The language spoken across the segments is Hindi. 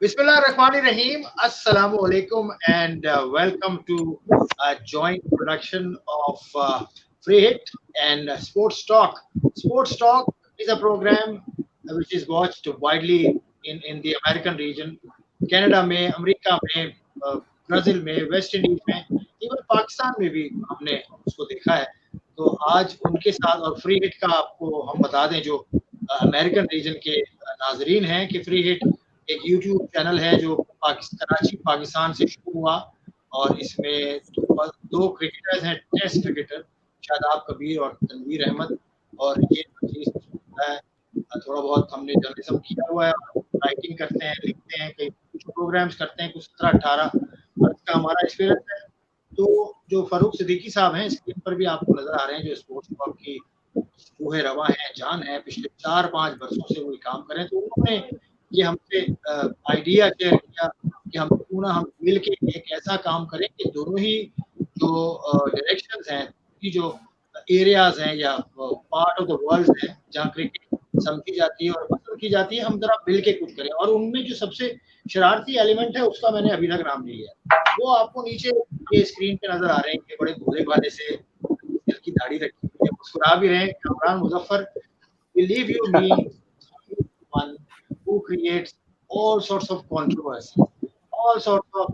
Bismillahirrahmanirrahim. Assalamu alaikum and welcome to a joint production of Free Hit and Sports Talk. Sports Talk is a program which is watched widely in the American region, Canada में, अमेरिका में, ब्राज़ील में, वेस्ट इंडीज में, इवन पाकिस्तान में भी हमने उसको देखा है। तो आज उनके साथ और फ्री हिट का आपको हम बता दें जो अमेरिकन रीजन के नाजरीन हैं कि फ्री हिट एक यूट्यूब चैनल है जो कराची पाकिस्तान से शुरू हुआ और इसमें दो क्रिकेटर्स हैं, टेस्ट क्रिकेटर शादाब कबीर और तनवीर अहमद। और ये है थोड़ा बहुत हमने जर्नलिज्म किया हुआ है, राइटिंग करते हैं, लिखते हैं, कई कुछ प्रोग्राम्स करते हैं, कुछ 17-18 वर्ष का हमारा एक्सपीरियंस है। तो जो फारूक सिद्दीकी साहब हैं स्क्रीन पर भी आपको नजर आ रहे हैं, जो स्पोर्ट्स क्लब की रूह रवा है, जान है, पिछले 4-5 वर्षों से वो काम करें। तो उन्होंने ये हमसे आइडिया शेयर किया कि हम क्यों ना हम मिल के एक ऐसा काम करें कि दोनों ही जो डायरेक्शंस हैं, की जो एरियाज हैं या पार्ट ऑफ द वर्ल्ड है जहाँ क्रिकेट समझी जाती है और पसंद की जाती है, हम जरा मिल के कुछ करें। और उनमें जो सबसे शरारती एलिमेंट है उसका मैंने अभी तक नाम नहीं लिया, वो आपको नीचे ये स्क्रीन पे नजर आ रहे हैं कि बड़े भोले भाले से दिल की दाढ़ी रखी हुई है, मुस्कुरा भी रहे हैं, Kamran Muzaffar. Believe you me, one who creates all sorts of controversy, all sorts of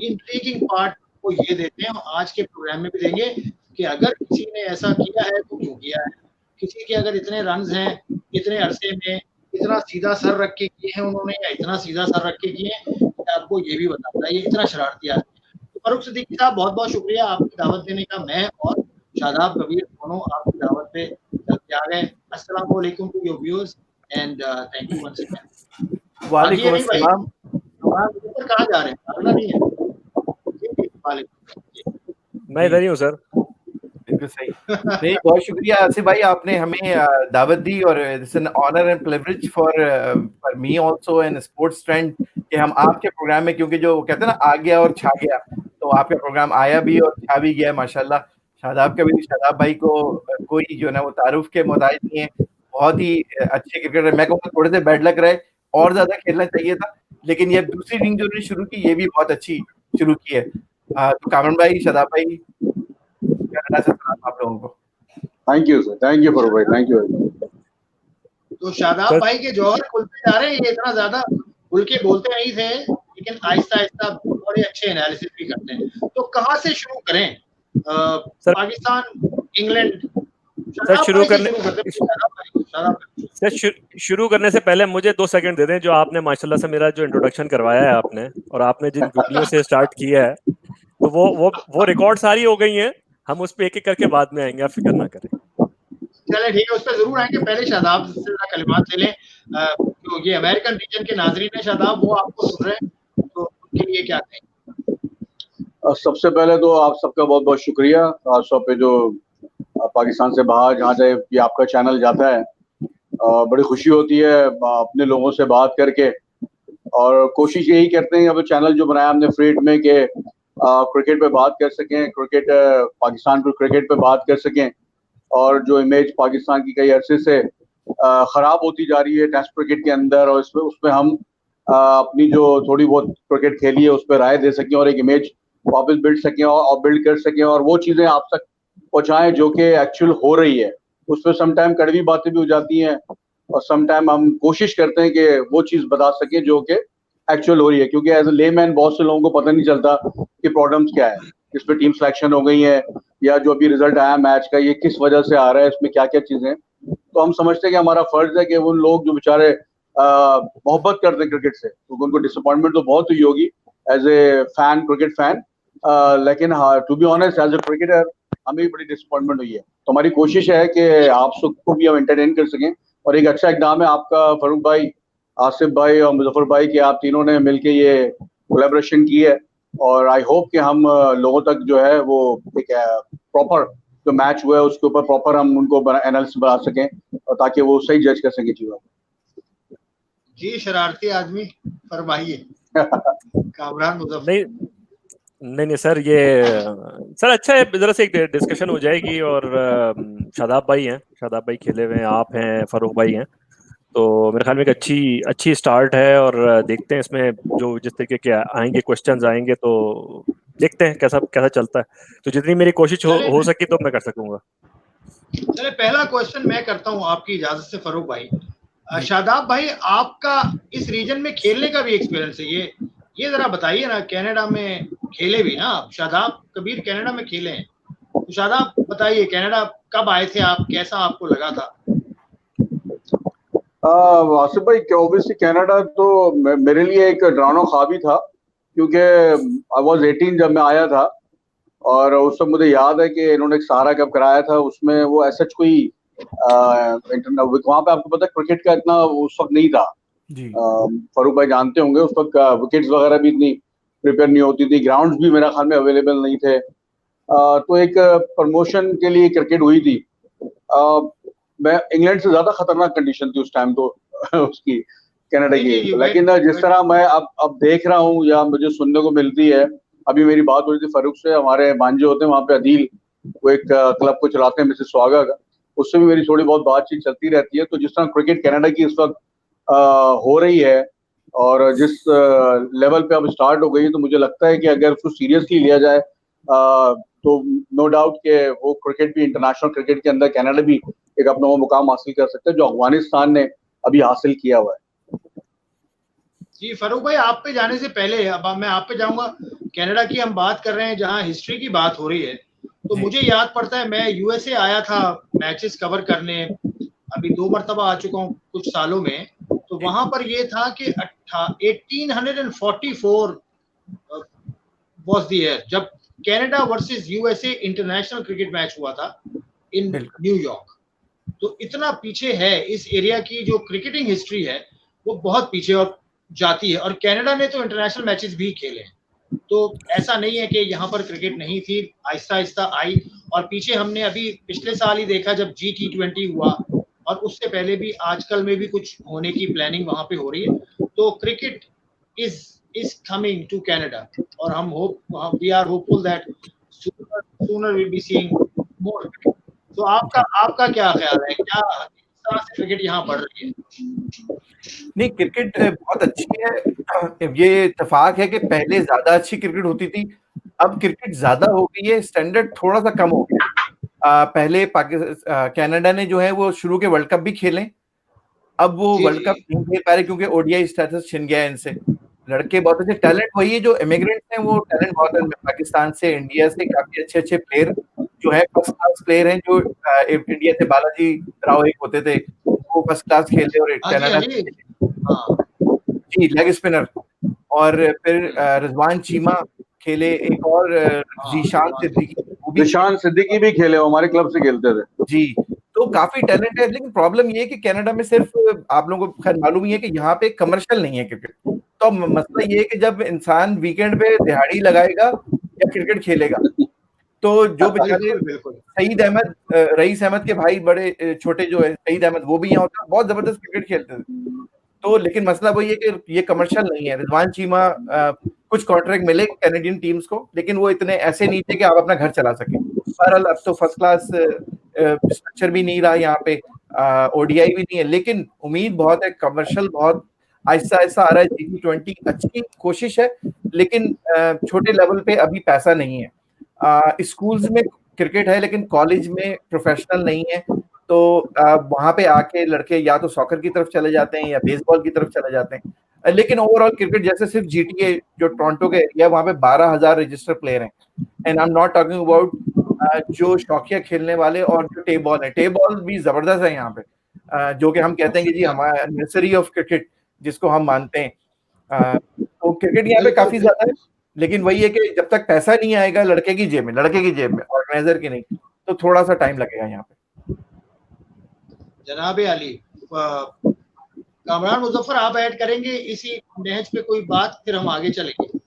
intriguing part को ये देते हैं। आज के प्रोग्राम में भी देंगे कि अगर किसी ने ऐसा किया है तो क्यों किया है, किसी के अगर इतने रन्स हैं इतने अरसे में, इतना सीधा सर रख के किए हैं उन्होंने या इतना सीधा सर रख के किए हैं, आपको ये भी बताता है ये इतना शरारती आदमी है। तो फारूक सिद्दीकी साहब बहुत बहुत शुक्रिया आपकी दावत देने का। मैं और शादाब कबीर दोनों आपकी दावत पे चलते आ गए। अस्सलाम वालेकुम to your viewers and thank you once again. वालेकुम अस्सलाम। ऊपर कहाँ जा रहे हैं? आना नहीं है? मैं इधर ही हूँ सर। बिल्कुल सही। नहीं, बहुत शुक्रिया आसिफ भाई, आपने हमें दावत दी और it's an honour and privilege for me also and sports trend कि हम आपके प्रोग्राम में, क्योंकि जो कहते हैं ना आ गया और छा गया, तो आपका प्रोग्राम आया भी और छा भी गया माशाल्लाह। शादाब भाई को कोई जो है ना वो तारुफ के मोहताज नहीं है, बहुत ही अच्छे क्रिकेटर। मैं कहूँगा थोड़े से बैड लक रहे, और ज्यादा खेलना चाहिए था, लेकिन ये दूसरी इनिंग जो उन्होंने शुरू की ये भी बहुत अच्छी शुरू की है। तो कामरान भाई, शादाब भाई, आप लोगों को thank you sir, thank you Farooq भाई, थैंक यू। तो शादाब भाई के जौहर खुलते जा रहे हैं, ये इतना ज्यादा खुल के बोलते नहीं थे, लेकिन आहिस्ता आहिस्ता बड़े अच्छे एनालिसिस भी करते हैं। तो कहाँ से शुरू करें? पाकिस्तान, इंग्लैंड? सर शुरू करने से पहले मुझे 2 सेकंड दे दें। जो आपने माशाल्लाह से मेरा जो इंट्रोडक्शन करवाया है आपने, और आपने जिन गुगलियों से स्टार्ट किया है, तो वो रिकॉर्ड सारी हो गई हैं। हम उस पे एक एक करके बाद में आएंगे, आप फिक्र ना करें। चले ठीक है, उस पर जरूर आएंगे। पहले शादाब से कलिमात ले लें। तो ये अमेरिकन रीजन के नाजरीन है शादाब, वो आपको सुन रहे हैं, तो उनके लिए क्या कहें? सबसे पहले तो आप सबका बहुत बहुत शुक्रिया। आप सब पे जो पाकिस्तान से बाहर जहाँ से ये आपका चैनल जाता है, बड़ी खुशी होती है अपने लोगों से बात करके। और कोशिश यही करते हैं अब चैनल जो बनाया हमने फ्री हिट में कि क्रिकेट पे बात कर सकें, क्रिकेट पाकिस्तान को क्रिकेट पे बात कर सकें। और जो इमेज पाकिस्तान की कई अरसे से ख़राब होती जा रही है टेस्ट क्रिकेट के अंदर, और उसमें हम अपनी जो थोड़ी बहुत क्रिकेट खेली है उस पर राय दे सकें और एक इमेज वापस बिल्ड सकें और बिल्ड कर सकें, और वो चीज़ें आप तक पहुँचाएं जो कि एक्चुअल हो रही है। उसमें समटाइम कड़वी बातें भी हो जाती हैं और समटाइम हम कोशिश करते हैं कि वो चीज़ बता सकें जो कि एक्चुअल हो रही है, क्योंकि एज ए लेमैन बहुत से लोगों को पता नहीं चलता कि प्रॉब्लम्स क्या है, इसमें टीम सिलेक्शन हो गई है या जो अभी रिजल्ट आया मैच का ये किस वजह से आ रहा है, इसमें क्या क्या चीज़ें। तो हम समझते हैं कि हमारा फर्ज है कि उन लोग जो बेचारे मोहब्बत करते हैं क्रिकेट से, तो उनको डिसअपॉइंटमेंट तो बहुत हुई होगी as a fan, cricket fan, लेकिन हाँ, to be honest as a cricketer हमें भी बड़ी डिसअपॉइंटमेंट हुई है। तो हमारी कोशिश है कि आप सबको भी हम एंटरटेन कर सकें, और एक अच्छा इकदाम है आपका फरूक भाई, आसिफ भाई और मुजफ्फर भाई के, आप तीनों ने मिलके ये कोलैबोरेशन की है। और आई होप कि हम लोगों तक जो है वो एक प्रॉपर जो मैच हुआ है उसके ऊपर प्रॉपर हम उनको एनालिसिस बना सकें, और ताकि वो सही जज कर सकें चीज़ों। जी शरारती आदमी फरमाइए। कामरान मुजफ्फर। नहीं सर, ये सर अच्छा है, जरा से एक डिस्कशन हो जाएगी। और शादाब भाई हैं, शादाब भाई खेले हुए हैं, आप हैं, फारूक भाई हैं, तो मेरे ख्याल में एक अच्छी स्टार्ट है, और देखते हैं इसमें जो जिस तरीके के आएंगे क्वेश्चंस आएंगे तो देखते हैं कैसा कैसा चलता है। तो जितनी मेरी कोशिश हो सकी तो मैं कर सकूंगा। चले, पहला क्वेश्चन मैं करता हूं आपकी इजाजत से फरूक भाई। शादाब भाई, आपका इस रीजन में खेलने का भी एक्सपीरियंस है, ये जरा बताइए ना। कनाडा में खेले भी ना आप, शादाब कबीर कनाडा में खेले हैं, तो शादाब बताइए कनाडा कब आए थे आप, कैसा आपको लगा था? आसिफ भाई, ऑब्वियसली कनाडा तो मेरे लिए एक डरावना ख्वाब ही था, क्योंकि आई वाज 18 जब मैं आया था, और उस वक्त मुझे याद है कि इन्होंने एक सहारा कप कराया था। उसमें वो ऐसा कोई वहाँ पे आपको पता है क्रिकेट का इतना उस वक्त नहीं था जी। फरूक भाई जानते होंगे, उस वक्त विकेट्स वगैरह भी इतनी प्रिपेयर नहीं होती थी, ग्राउंड्स भी मेरा ख्याल में अवेलेबल नहीं थे। तो एक प्रमोशन के लिए क्रिकेट हुई थी। मैं इंग्लैंड से ज्यादा खतरनाक कंडीशन थी उस टाइम तो उसकी, कनाडा की। लेकिन जिस तरह मैं अब देख रहा हूँ या मुझे सुनने को मिलती है, अभी मेरी बात हो रही थी फरूक से, हमारे भांजे होते हैं वहाँ पे अदील, वो एक क्लब को चलाते हैं मिसेस स्वागा का, उससे भी मेरी थोड़ी बहुत बातचीत चलती रहती है। तो जिस तरह क्रिकेट कनाडा की इस वक्त हो रही है और जिस लेवल पे अब स्टार्ट हो गई है, तो मुझे लगता है कि अगर उसको सीरियसली लिया जाए तो नो डाउट के वो क्रिकेट भी, इंटरनेशनल क्रिकेट के अंदर कनाडा भी एक अपना वो मुकाम हासिल कर सकता है जो अफगानिस्तान ने अभी हासिल किया हुआ है। जी फरूक भाई, आप पे जाने से पहले अब मैं आप पे जाऊंगा। कनाडा की हम बात कर रहे हैं, जहां हिस्ट्री की बात हो रही है, तो मुझे याद पड़ता है मैं यूएसए आया था मैचेस कवर करने, अभी 2 मरतबा आ चुका हूँ कुछ सालों में। तो वहां पर ये था कि 1844 वाज द ईयर जब Canada versus USA international cricket match हुआ था इन न्यूयॉर्क। तो इतना पीछे है इस एरिया की जो क्रिकेटिंग हिस्ट्री है, वो बहुत पीछे और जाती है। और कनाडा ने तो इंटरनेशनल मैचेस भी खेले हैं, तो ऐसा नहीं है कि यहाँ पर क्रिकेट नहीं थी, आहिस्ता आहिस्ता आई। और पीछे हमने अभी पिछले साल ही देखा जब G20 हुआ, और उससे पहले भी आजकल में भी कुछ होने की प्लानिंग वहां पे हो रही है। तो cricket is coming to Canada, और हम we are hopeful that sooner will be seeing more. तो आपका क्या ख्याल है, क्या किस तरह से क्रिकेट यहाँ बढ़ रही है? नहीं, क्रिकेट बहुत अच्छी है। ये इत्तेफाक है कि पहले ज्यादा अच्छी क्रिकेट होती थी, अब क्रिकेट ज्यादा हो गई है, स्टैंडर्ड थोड़ा सा कम हो गया। पहले कनाडा ने जो है वो शुरू के वर्ल्ड कप भी खेले, अब वो वर्ल्ड कप नहीं खेल पा रहे क्योंकि ओडीआई स्टेटस छिन गया है इनसे। लड़के बहुत अच्छे, टैलेंट वही है जो इमिग्रेंट्स हैं, वो टैलेंट बहुत है। पाकिस्तान से, इंडिया से काफी अच्छे अच्छे प्लेयर जो है, फर्स्ट क्लास प्लेयर हैं। जो इंडिया से बालाजी राव एक होते थे, वो फर्स्ट क्लास खेलते और कनाडा जी लेग स्पिनर। और फिर रिजवान चीमा खेले, एक और जीशान सिद्दीकी भी खेले, हमारे क्लब से खेलते थे जी। तो काफी टैलेंट है, लेकिन प्रॉब्लम ये है कि कनाडा में सिर्फ, आप लोगों को खैर मालूम ही है कि यहाँ पे कमर्शियल नहीं है क्रिकेट। तो मसला ये है कि जब इंसान वीकेंड पे दिहाड़ी लगाएगा या क्रिकेट खेलेगा, तो जो बेचारे सईद अहमद, रईस अहमद के भाई बड़े छोटे जो है सईद अहमद, वो भी यहाँ होता है, बहुत जबरदस्त क्रिकेट खेलते थे। तो लेकिन मसला वही है कि ये कमर्शियल नहीं है। रिजवान चीमा कुछ कॉन्ट्रैक्ट मिले कैनेडियन टीम्स को, लेकिन वो इतने ऐसे नहीं थे कि आप अपना घर चला सके। बहरहाल अब तो फर्स्ट क्लास स्ट्रक्चर भी नहीं रहा यहाँ पे, ओडीआई भी नहीं है, लेकिन उम्मीद बहुत है, कमर्शियल बहुत आहिस्ता आहिस्ता आ रहा है। G20 अच्छी कोशिश है, लेकिन छोटे लेवल पे अभी पैसा नहीं है। स्कूल्स में क्रिकेट है, लेकिन कॉलेज में प्रोफेशनल नहीं है। तो वहां पे आके लड़के या तो सॉकर की तरफ चले जाते हैं या बेसबॉल की तरफ चले जाते हैं। लेकिन ओवरऑल क्रिकेट, जैसे सिर्फ जीटीए जो टोरंटो के एरिया, वहां पे 12,000 रजिस्टर्ड प्लेयर हैं। And I am not talking about जो शौकिया खेलने वाले, और जो टे बॉल है, टे बॉल भी जबरदस्त है यहाँ पे, जो कि हम कहते हैं कि जी हमारा नर्सरी ऑफ क्रिकेट जिसको हम मानते हैं। तो क्रिकेट यहाँ पे काफी ज्यादा है, लेकिन वही है कि जब तक पैसा नहीं आएगा लड़के की जेब में, ऑर्गेनाइजर की नहीं, तो थोड़ा सा टाइम लगेगा यहाँ पे। जनाब अली, कामरान मुजफ्फर, आप ऐड करेंगे इसी नहज पे कोई बात, फिर हम आगे चलेंगे।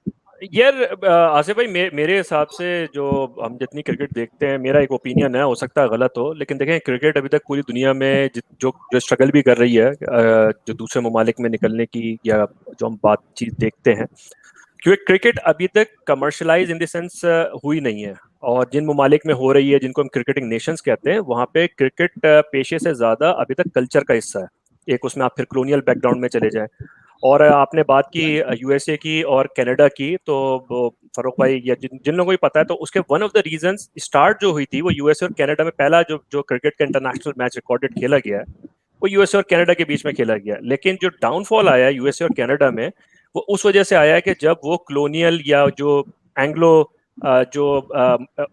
यार आसिफ भाई, मेरे हिसाब से जो हम जितनी क्रिकेट देखते हैं, मेरा एक ओपिनियन है, हो सकता है गलत हो, लेकिन देखें क्रिकेट अभी तक पूरी दुनिया में जो स्ट्रगल भी कर रही है, जो दूसरे ममालिक में निकलने की, या जो हम बातचीत देखते हैं, क्योंकि क्रिकेट अभी तक कमर्शलाइज इन द सेंस हुई नहीं है। और जिन ममालिक में हो रही है, जिनको हम क्रिकेटिंग नेशंस कहते हैं, वहाँ पे क्रिकेट पेशे से ज़्यादा अभी तक कल्चर का हिस्सा है। एक उसमें आप फिर कॉलोनियल बैकग्राउंड में चले जाएं। और आपने बात की यूएसए की और कनाडा की, तो फरूक भाई या जिन लोगों को पता है, तो उसके one of the reasons start जो हुई थी वो यूएसए और कनाडा में पहला जो क्रिकेट का इंटरनेशनल मैच रिकॉर्डेड खेला गया है वो यूएसए और कनाडा के बीच में खेला गया। लेकिन जो डाउनफॉल आया यूएसए और कनाडा में वो उस वजह से आया कि जब वो कॉलोनियल या जो एंग्लो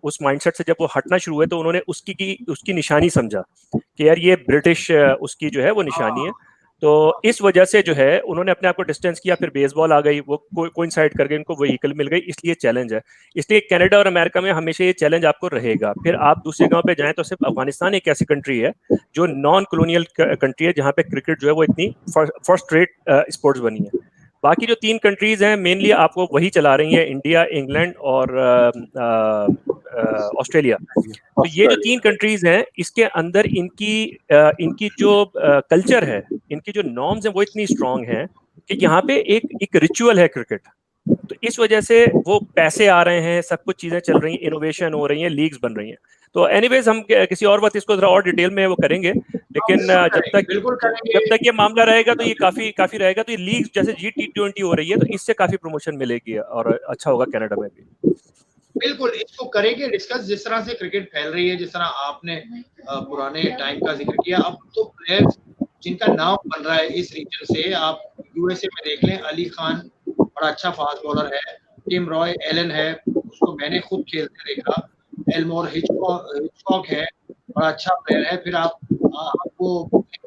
उस माइंडसेट से जब वो हटना शुरू हुए तो उन्होंने उसकी निशानी समझा कि यार ये ब्रिटिश उसकी जो है वो निशानी है। तो इस वजह से जो है उन्होंने अपने आप को डिस्टेंस किया, फिर बेसबॉल आ गई, वो कोइंसाइड कर गई, उनको व्हीकल मिल गई, इसलिए चैलेंज है। इसलिए कनाडा और अमेरिका में हमेशा ये चैलेंज आपको रहेगा। फिर आप दूसरी जगह पे जाएं तो सिर्फ अफगानिस्तान एक ऐसी कंट्री है जो नॉन कॉलोनियल कंट्री है जहाँ पे क्रिकेट जो है वो इतनी फर्स्ट रेट स्पोर्ट्स बनी है। बाकी जो 3 कंट्रीज हैं मेनली आपको वही चला रही हैं, इंडिया, इंग्लैंड और ऑस्ट्रेलिया। तो ये जो 3 कंट्रीज हैं इसके अंदर इनकी जो कल्चर है, इनकी जो नॉर्म्स हैं वो इतनी स्ट्रांग हैं कि यहाँ पे एक रिचुअल है क्रिकेट। तो इस वजह से वो पैसे आ रहे हैं, सब कुछ चीजें चल रही हैं, इनोवेशन हो रही है, लीग्स बन रही हैं। तो एनीवेज हम किसी और वक्त इसको थोड़ा और डिटेल में वो करेंगे, लेकिन जब तक ये मामला रहेगा तो ये काफी रहेगा। तो ये लीग जैसे G20 हो रही है तो इससे काफी प्रमोशन मिलेगी और अच्छा होगा कनाडा में भी। बिल्कुल, इसको करेंगे डिस्कस। जिस तरह से क्रिकेट फैल रही है, जिस तरह आपने पुराने टाइम का जिक्र किया, अब तो प्लेयर्स जिनका नाम बन रहा है इस रीजन से, आप यूएसए में देख लें, अली खान बड़ा अच्छा फास्ट बॉलर है, टिम रॉय एलन है, उसको मैंने खुद खेलते देखा, एल्मोर हिचकॉक है, बड़ा अच्छा प्लेयर है। फिर आपको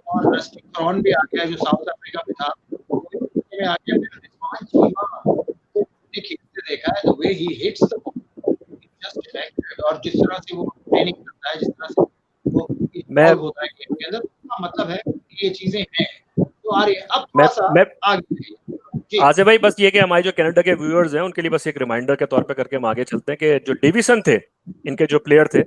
और रस्टी क्रॉन भी आ गया जो साउथ अफ्रीका में था, में आ गया। खेलते देखा है, the way he hits the ball just electric, और जिस तरह से वो ट्रेनिंग करता है, जिस तरह से वो इन्वॉल्व होता है गेम के अंदर, उसका मतलब है कि ये चीजें हैं। तो आ रही है अब थोड़ा सा आगे। आज़िम भाई, बस ये कि हमारे जो कनाडा के व्यूअर्स हैं उनके लिए बस एक रिमाइंडर के तौर पे करके हम आगे चलते हैं कि जो डेविसन थे, इनके जो प्लेयर थे,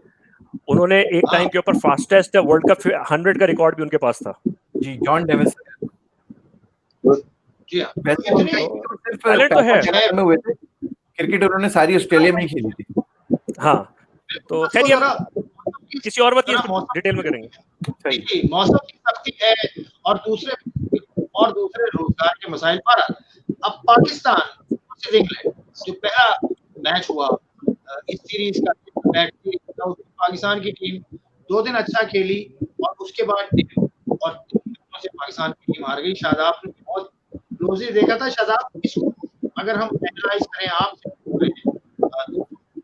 उन्होंने एक टाइम के ऊपर फास्टेस्ट वर्ल्ड कप 100 का रिकॉर्ड भी उनके पास था। जी, जॉन डेविसन। जी हाँ, टैलेंट तो है। क्रिकेट उन्होंने सारी ऑस्ट्रेलिया में ही खेली थी। हाँ, तो खैर हम किसी और वक्त डिटेल में करेंगे। मौसम की सख्ती है और दूसरे रोजगार के मसाइल पर। अब पाकिस्तान वर्सेस इंग्लैंड जो पहला मैच हुआ इस सीरीज का, मैच पाकिस्तान की टीम 2 दिन अच्छा खेली और उसके बाद और से पाकिस्तान की टीम हार गई। शादाब ने बहुत क्लोजली देखा था। शादाब इसको अगर हम एनालाइज करें, आप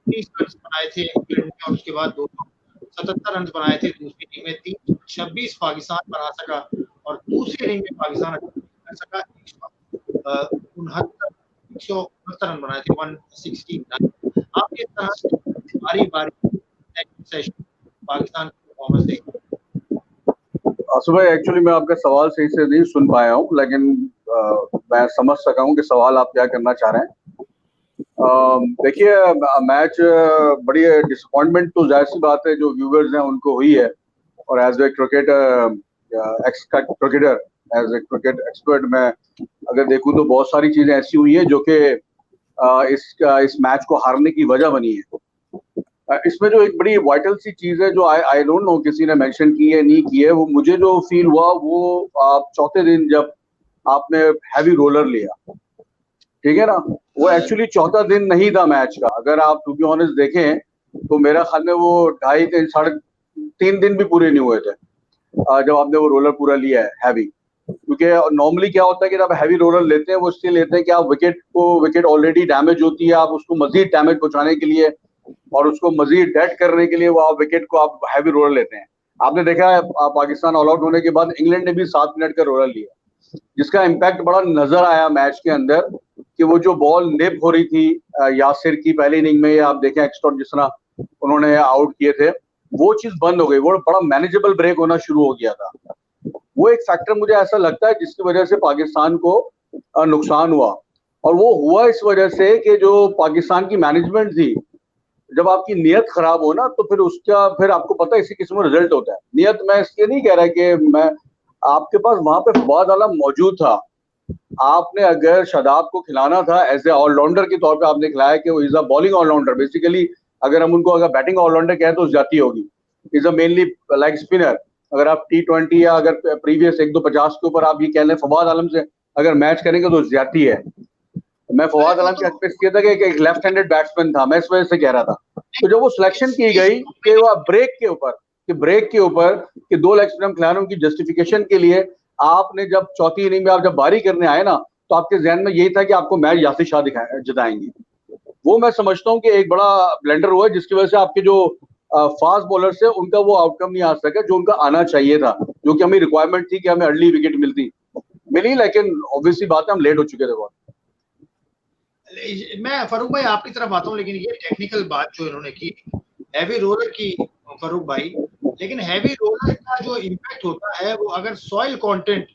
30 रन बनाए थे इंग्लैंड ने और उसके बाद 277 रन बनाए थे दूसरी टीम में, 326 पाकिस्तान बना सका और दूसरी इनिंग में पाकिस्तान कर सका 169 रन बनाए थे, 169। आप इस तरह से बारी सेशन पाकिस्तान की परफॉर्मेंस देखते हैं। सुबह एक्चुअली मैं आपका सवाल सही से नहीं सुन पाया हूँ, लेकिन मैं समझ सका हूँ कि सवाल आप क्या करना चाह रहे हैं। देखिए, मैच बड़ी डिसअपॉइंटमेंट तो जाहिर सी बात है जो व्यूअर्स हैं उनको हुई है, और as a cricket cricketer, as a cricket expert, मैं अगर देखूं तो बहुत सारी चीजें ऐसी हुई है जो कि इस मैच को हारने की वजह बनी है। इसमें जो एक बड़ी वाइटल सी चीज है जो आई डोंट नो किसी ने मेंशन की है नहीं की है, वो मुझे जो फील हुआ वो चौथे दिन जब आपने हैवी रोलर लिया, ठीक है ना, वो एक्चुअली चौथा दिन नहीं था मैच का। अगर आप टू बी ऑनेस्ट देखें तो मेरा ख्याल में वो 2.5-3 दिन भी पूरे नहीं हुए थे जब आपने वो रोलर पूरा लिया है हैवी। क्योंकि नॉर्मली क्या होता है कि जब हैवी रोलर लेते हैं वो इसलिए लेते हैं कि आप विकेट ऑलरेडी डैमेज होती है, आप उसको मजीद डैमेज पहुंचाने के लिए और उसको मजीद डेड करने के लिए वो आप विकेट को आप हैवी रोलर लेते हैं। आपने देखा है पाकिस्तान ऑल आउट होने के बाद इंग्लैंड ने भी 7 मिनट का रोलर लिया, जिसका इम्पैक्ट बड़ा नजर आया मैच के अंदर कि वो जो बॉल निप हो रही थी यासिर की पहली इनिंग में, आप देखें एक्सटॉट जिस तरह उन्होंने आउट किए थे, वो चीज बंद हो गई, वो बड़ा मैनेजेबल ब्रेक होना शुरू हो गया था। वो एक फैक्टर मुझे ऐसा लगता है जिसकी वजह से पाकिस्तान को नुकसान हुआ, और वो हुआ इस वजह से कि जो पाकिस्तान की मैनेजमेंट थी, जब आपकी नियत खराब हो ना तो फिर आपको पता है इसी किस्म का रिजल्ट होता है। नियत मैं इसलिए नहीं कह रहा कि मैं आपके पास वहां पे फवाद आलम मौजूद था, आपने अगर शादाब को खिलाना था एज ए ऑलराउंडर के तौर पे आपने खिलाया कि वो is a bowling allrounder, basically अगर हम उनको अगर बैटिंग ऑलराउंडर कहें तो ज्यादा होगी, is a mainly like spinner, अगर आप T20 या अगर प्रीवियस 1-2-50 के ऊपर आप ये कह लें फवाद आलम से अगर मैच करेंगे तो ज्यादती है। मैं फवाद आलम के एक्सपेक्ट किया था कि एक लेफ्ट हैंडेड बैट्समैन था, मैं इस वजह से कह रहा था। तो जब वो सिलेक्शन की गई कि वो ब्रेक के ऊपर कि 2 लेग स्पिनर खिलाड़ियों की जस्टिफिकेशन के लिए आपने जब चौथी इनिंग में आप जब बारी करने आए ना, तो आपके जहन में यही था कि आपको मैच यासिर शाह जिताएंगे। वो मैं समझता हूँ कि एक बड़ा ब्लेंडर हुआ है, जिसकी वजह से आपके जो फास्ट बॉलर से उनका वो आउटकम नहीं आ सका जो उनका आना चाहिए था, जो कि हमें रिक्वायरमेंट थी कि हमें अर्ली विकेट मिली, लेकिन ऑब्वियसली बात है हम लेट हो चुके थे बहुत। मैं फारूक भाई आपकी तरफ आता हूँ, लेकिन ये टेक्निकल बात जो इन्होंने की हैवी रोलर की फारूक भाई, लेकिन हैवी रोलर का जो इम्पैक्ट होता है वो अगर सॉइल कंटेंट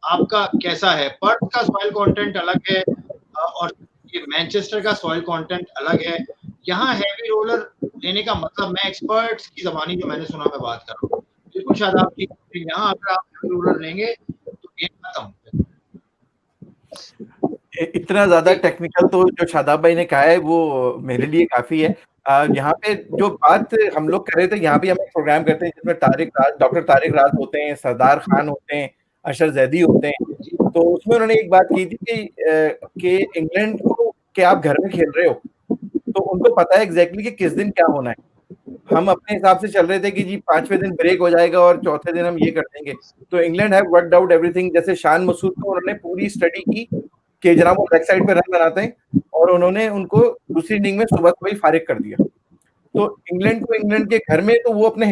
आपका कैसा है, पर्थ का सॉइल कंटेंट अलग है और ये मैनचेस्टर का सॉइल कंटेंट अलग है। यहाँ हैवी रोलर लेने का मतलब, मैं एक्सपर्ट्स की ज़बानी जो मैंने सुना मैं बात कर रहा हूँ, बिल्कुल शादाब की, यहाँ अगर आप हैवी रोलर लेंगे तो गेम खत्म। इतना ज्यादा टेक्निकल तो जो शादाब भाई ने कहा है वो मेरे लिए काफी है। यहाँ पे जो बात हम लोग कर रहे थे, यहाँ भी हम एक प्रोग्राम करते हैं जिसमें डॉक्टर तारिक राज होते हैं, सरदार खान होते हैं, अशर जैदी होते हैं। तो उसमें उन्होंने एक बात की थी कि इंग्लैंड को कि आप घर में खेल रहे हो तो उनको पता है एग्जैक्टली कि किस दिन क्या होना है। हम अपने हिसाब से चल रहे थे कि जी 5वें दिन ब्रेक हो जाएगा और चौथे दिन हम ये कर देंगे। तो England have worked out everything. जैसे शान मसूद को उन्होंने पूरी स्टडी की कि जनाब वो बैक साइड पे रन बनाते हैं और उन्होंने उनको दूसरी इनिंग में सुबह सुबह ही फारिग कर दिया। तो इंग्लैंड के घर में तो वो अपने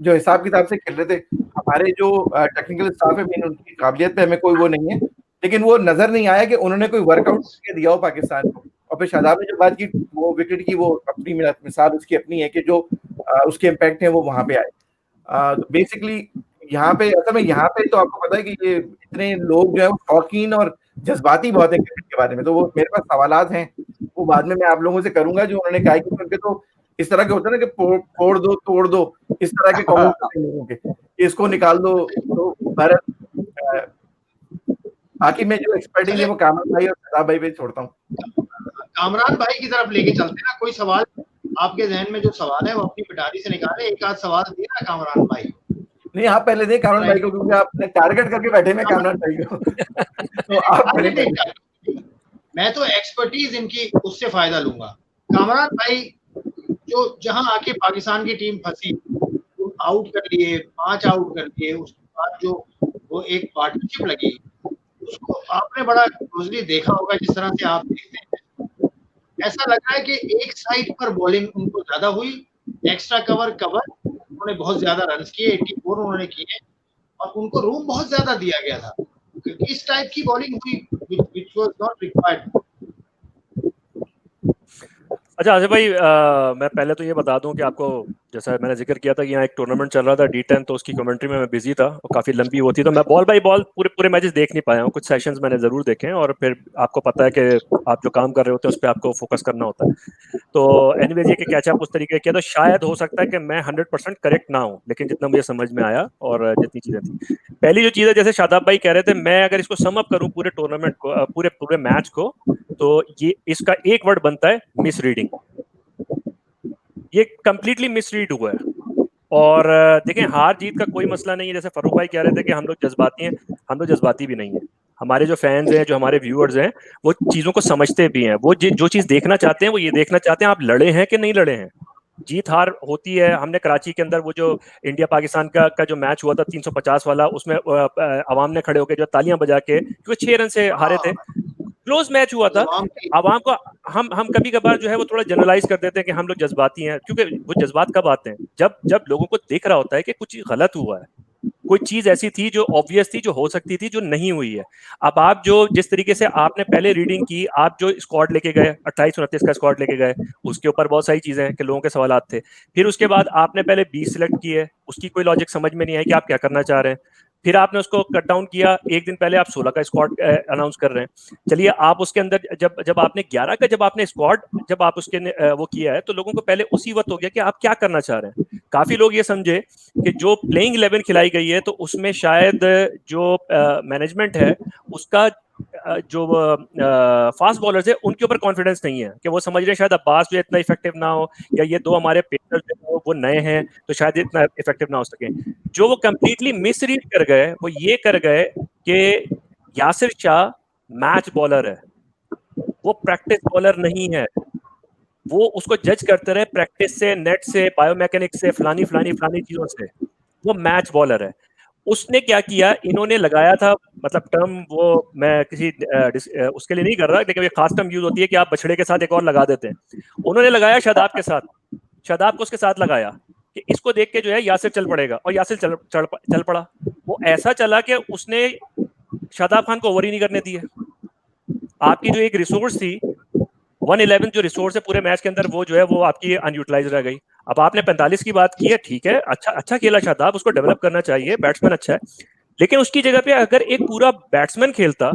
जो हिसाब किताब से खेल रहे थे। हमारे जो टेक्निकल स्टाफ है उनकी काबिलियत पे हमें कोई वो नहीं है, लेकिन वो नजर नहीं आया कि उन्होंने कोई वर्कआउट करके दिया हो पाकिस्तान को। और फिर शादाब ने जो बात की वो विकेट की, वो अपनी मिसाल उसकी अपनी है कि जो उसके इम्पैक्ट है वो वहां पे आए। तो बेसिकली यहाँ पे असल में यहाँ पे तो आपको पता है कि ये इतने लोग जो है शौकीन और जज्बाती बहुत है क्रिकेट के बारे में। तो वो मेरे पास सवालात हैं, वो बाद में मैं आप लोगों से करूंगा। जो उन्होंने कहा कि उनके तो इस तरह के होते हैं ना कि फोड़ दो तोड़ दो, इस तरह के कमेंट लोगों के, इसको निकाल दो। तो भारत बाकी मैं जो एक्सपर्टीज है वो कामरान भाई और शादाब भाई पे छोड़ता हूँ। कामरान भाई की तरफ लेके चलते हैं ना। कोई सवाल आपके जहन में जो सवाल है वो अपनी पिटारी से निकाले। एक आध सवाल दिए ना कामरान भाई। नहीं, आप पहले दे कामरान भाई को, क्योंकि आपने टारगेट करके बैठे में कामरान भाई को। तो आप मैं तो एक्सपर्टीज इनकी उससे फायदा लूंगा। कामरान भाई जो जहां आके पाकिस्तान की टीम फंसी, आउट कर लिए, 5 आउट कर लिए, उसके बाद जो वो एक पार्टनरशिप लगी, उसको आपने बड़ा क्लोजली देखा होगा। जिस तरह से आप देखते हैं, ऐसा लग रहा है कि एक साइड पर बॉलिंग उनको ज्यादा हुई, एक्स्ट्रा कवर उन्होंने बहुत ज्यादा रन किए, 84 उन्होंने किए, और उनको रूम बहुत ज्यादा दिया गया था। इस टाइप की बॉलिंग हुई which was not required। अच्छा आसिफ भाई, मैं पहले तो ये बता दूं कि आपको, जैसा मैंने जिक्र किया था कि यहाँ एक टूर्नामेंट चल रहा था D10, तो उसकी कमेंट्री में मैं बिजी था और काफी लंबी होती, तो मैं बॉल बाय बॉल पूरे मैचेस देख नहीं पाया हूँ। कुछ सेशंस मैंने जरूर देखे हैं, और फिर आपको पता है कि आप जो काम कर रहे होते हैं उस पर आपको फोकस करना होता है। तो एनीवेज ये कि कैचअप उस तरीके किया, तो शायद हो सकता है कि मैं 100% करेक्ट ना हूँ, लेकिन जितना मुझे समझ में आया और जितनी चीजें थी, पहली जो चीज है, जैसे शादाब भाई कह रहे थे, मैं अगर इसको सम अप करूँ पूरे टूर्नामेंट को, पूरे मैच को, तो ये इसका एक वर्ड बनता है मिस रीडिंग। ये कंप्लीटली मिसरीड हुआ है। और देखें, हार जीत का कोई मसला नहीं है। जैसे फारूक भाई कह रहे थे कि हम लोग जज्बाती हैं, हम लोग जज्बाती भी नहीं है। हमारे जो फैंस हैं, जो हमारे व्यूअर्स हैं, वो चीजों को समझते भी हैं। वो जो चीज देखना चाहते हैं वो ये देखना चाहते हैं आप लड़े हैं कि नहीं लड़े हैं। जीत हार होती है। हमने कराची के अंदर वो जो इंडिया पाकिस्तान का जो मैच हुआ था 350 वाला, उसमें अवाम ने खड़े होकर जो तालियां बजा के, क्योंकि 6 रन से हारे थे, क्लोज मैच हुआ था। आवाम को हम कभी कभार जो है वो थोड़ा जनरलाइज कर देते हैं कि हम लोग जज्बाती हैं, क्योंकि वो जज्बात कब आते हैं, जब लोगों को दिख रहा होता है कि कुछ गलत हुआ है, कोई चीज ऐसी थी जो ऑब्वियस थी, जो हो सकती थी, जो नहीं हुई है। अब आप जो जिस तरीके से आपने पहले रीडिंग की, आप जो स्क्वाड लेके गए 28-29 का स्क्वाड लेके गए, उसके ऊपर बहुत सारी चीजें हैं कि लोगों के सवालात थे। फिर उसके बाद आपने पहले 20 सिलेक्ट किए, उसकी कोई लॉजिक समझ में नहीं आई कि आप क्या करना चाह रहे हैं। फिर आपने उसको कट डाउन किया, एक दिन पहले आप 16 का स्क्वाड अनाउंस कर रहे हैं। चलिए, आप उसके अंदर जब आपने 11 का जब आपने स्क्वाड जब आप उसके वो किया है, तो लोगों को पहले उसी वक्त हो गया कि आप क्या करना चाह रहे हैं। काफी लोग ये समझे कि जो प्लेइंग 11 खिलाई गई है, तो उसमें शायद जो मैनेजमेंट है उसका जो फास्ट बॉलर्स है उनके ऊपर कॉन्फिडेंस नहीं है कि वो समझ रहे हैं शायद अब्बास जो इतना इफेक्टिव ना हो, या ये दो हमारे पेसर्स जो वो नए हैं तो शायद इतना इफेक्टिव ना हो सके। जो वो कंप्लीटली मिसरीड कर गए वो ये कर गए कि यासिर शाह मैच बॉलर है, वो प्रैक्टिस बॉलर नहीं है। वो उसको जज करते रहे प्रैक्टिस से, नेट से, बायोमैकेनिक्स से, फलानी फलानी फलानी चीजों से। वो मैच बॉलर है। उसने क्या किया, इन्होंने लगाया था, मतलब टर्म वो मैं किसी उसके लिए नहीं कर रहा, लेकिन ये खास टर्म यूज होती है कि आप बछड़े के साथ एक और लगा देते हैं। उन्होंने लगाया शादाब के साथ, शादाब को उसके साथ लगाया कि इसको देख के जो है यासिर चल पड़ेगा, और यासिर चल पड़ा। वो ऐसा चला कि उसने शादाब खान को ओवर ही नहीं करने दिए। आपकी जो एक रिसोर्स थी 111 जो रिसोर्स है पूरे मैच के अंदर, वो जो है वो आपकी अनयूटिलाइज रह गई। अब आपने 45 की बात की है, ठीक है, अच्छा खेला शादाब, उसको डेवलप करना चाहिए, बैट्समैन अच्छा है, लेकिन उसकी जगह पे अगर एक पूरा बैट्समैन खेलता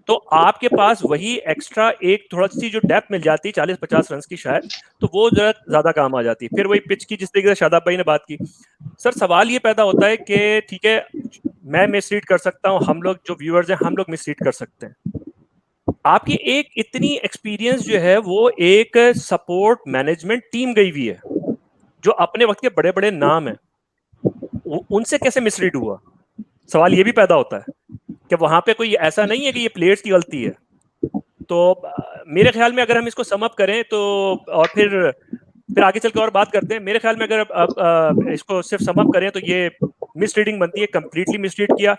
तो आपके पास वही एक्स्ट्रा एक थोड़ा सी जो डेप्थ मिल जाती 40-50 रन की शायद, तो वो जरा ज्यादा काम आ जाती। फिर वही पिच की जिस तरीके से शादाब भाई ने बात की, सर सवाल ये पैदा होता है कि ठीक है मैं मिसरीड कर सकता हूँ, हम लोग जो व्यूअर्स हैं हम लोग मिसरीड कर सकते हैं, आपकी एक इतनी एक्सपीरियंस जो है वो एक सपोर्ट मैनेजमेंट टीम गई हुई है जो अपने वक्त के बड़े बड़े नाम हैं, उनसे कैसे मिसरीड हुआ? सवाल ये भी पैदा होता है कि वहां पे कोई ऐसा नहीं है कि ये प्लेयर्स की गलती है। तो मेरे ख्याल में अगर हम इसको सम अप करें तो, और फिर आगे चल के और बात करते हैं, मेरे ख्याल में अगर इसको सिर्फ सम अप करें तो ये मिसरीडिंग बनती है, कंप्लीटली मिसरीड किया।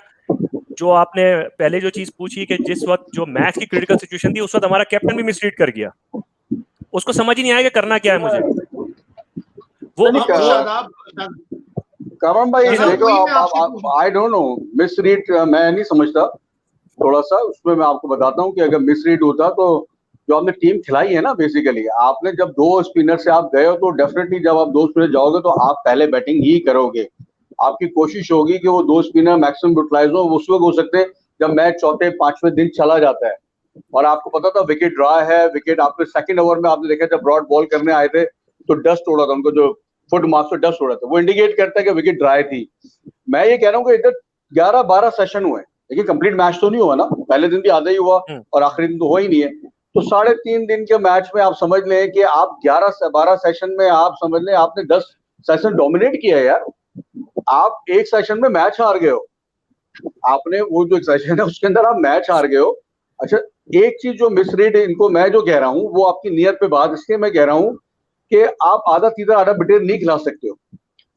जो आपने पहले जो चीज पूछी कि जिस वक्त जो मैच की क्रिटिकल सिचुएशन थी उस वक्त हमारा कैप्टन भी मिसरीड कर गया, उसको समझ ही नहीं आया कि करना क्या है मुझे। वो कामरान भाई देखो, आप आई डोंट नो, मिसरीड मैं नहीं समझता। थोड़ा सा उसमें मैं आपको बताता हूँ कि अगर मिसरीड होता तो जो आपने टीम खिलाई है ना, बेसिकली आपने जब 2 स्पिनर से आप गए हो तो डेफिनेटली जब आप 2 स्पिनर जाओगे तो आप पहले बैटिंग ही करोगे। आपकी कोशिश होगी कि वो 2 स्पिनर मैक्सिमम यूटिलाइज हो। उस वक्त हो सकते हैं जब मैच 4-5वें दिन चला जाता है और आपको पता था विकेट ड्रा है, विकेट आपने सेकंड ओवर में आपने देखा जब ब्रॉड बॉल करने आए थे तो डस्ट उड़ा था उनको, जो फुट मार्क्स पे डस्ट उड़ा था, वो इंडिकेट करता है कि विकेट ड्राई थी। मैं ये कह रहा हूँ कि इधर 11-12 सेशन हुए, लेकिन कंप्लीट मैच तो नहीं हुआ ना, पहले दिन भी आधा ही हुआ और आखिरी दिन तो हुआ ही नहीं है। तो 3.5 दिन के मैच में आप समझ लें कि आप 11-12 सेशन में आप समझ लें आपने 10 सेशन डोमिनेट किया है यार। आप एक सेशन में मैच हार गए हो, आपने वो जो सेशन है उसके अंदर आप मैच हार गए हो। अच्छा, एक चीज जो मिसरीड इनको मैं जो कह रहा हूँ वो आपकी नियत पे बात, इसलिए मैं कह रहा हूँ कि आप आधा सीधा आधा बिटेर नहीं खिला सकते हो।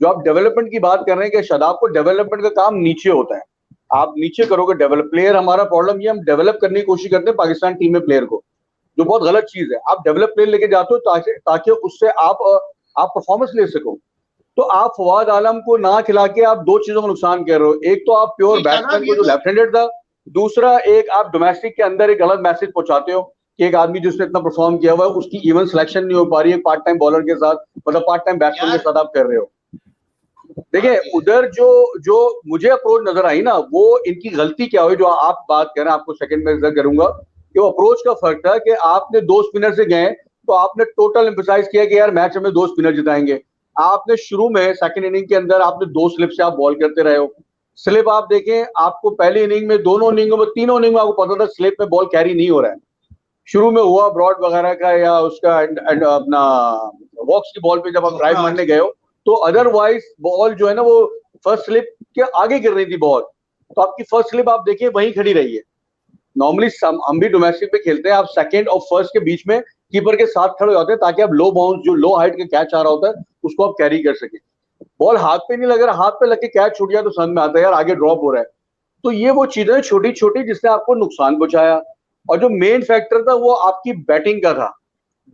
जो आप डेवलपमेंट की बात कर रहे हैं कि शादाब को डेवलपमेंट का काम नीचे होता है, आप नीचे करोगे डेवलप। प्लेयर हमारा प्रॉब्लम ये, हम डेवलप करने की कोशिश करते हैं पाकिस्तान टीम में प्लेयर को, जो बहुत गलत चीज है। आप डेवलप प्लेयर लेके जाते हो ताकि उससे आप परफॉर्मेंस ले सको। तो आप फवाद आलम को ना खिला के आप 2 चीजों का नुकसान कर रहे हो। एक तो आप प्योर बैट्समैन को जो लेफ्ट हैंडेड था, दूसरा एक आप डोमेस्टिक के अंदर एक गलत मैसेज पहुंचाते हो कि एक आदमी जिसने इतना परफॉर्म किया हुआ है उसकी इवन सिलेक्शन नहीं हो पा रही है पार्ट टाइम बॉलर के साथ, मतलब पार्ट टाइम बैट्समैन के साथ आप कर रहे हो। देखिए उधर जो मुझे अप्रोच नजर आई ना, वो इनकी गलती क्या हुई जो आप बात कर रहे हैं, आपको सेकंड में रिजल्ट करूंगा कि वो अप्रोच का फर्क था कि आपने 2 स्पिनर से गए तो आपने टोटल एम्फसाइज किया कि यार मैच में 2 स्पिनर जिताएंगे। आपने शुरू में सेकंड इनिंग के अंदर आपने 2 स्लिप से आप बॉल करते रहे हो। स्लिप आप देखें, आपको पहली इनिंग में, दोनों इनिंगों में, तीनों इनिंग में आपको पता था स्लिप में बॉल कैरी नहीं हो रहा है। शुरू में हुआ ब्रॉड वगैरह का या उसका अपना वॉक्स की बॉल पे जब आप ड्राइव मारने गए हो तो अदरवाइज बॉल जो है ना वो फर्स्ट स्लिप के आगे गिर रही थी बॉल, तो आपकी फर्स्ट स्लिप आप देखिए वहीं खड़ी रही है। नॉर्मली हम भी डोमेस्टिक पे खेलते हैं, आप सेकंड और फर्स्ट के बीच में कीपर के साथ खड़े होते हैं ताकि आप लो बाउंस, जो लो हाइट के कैच आ रहा होता है उसको आप कैरी कर सके। बॉल हाथ पे नहीं लग रहा, हाथ पे लग के कैच छूट गया तो समझ में आता है यार आगे ड्रॉप हो रहा है। तो ये वो चीजें छोटी छोटी जिसने आपको नुकसान पहुंचाया। और जो मेन फैक्टर था वो आपकी बैटिंग का था।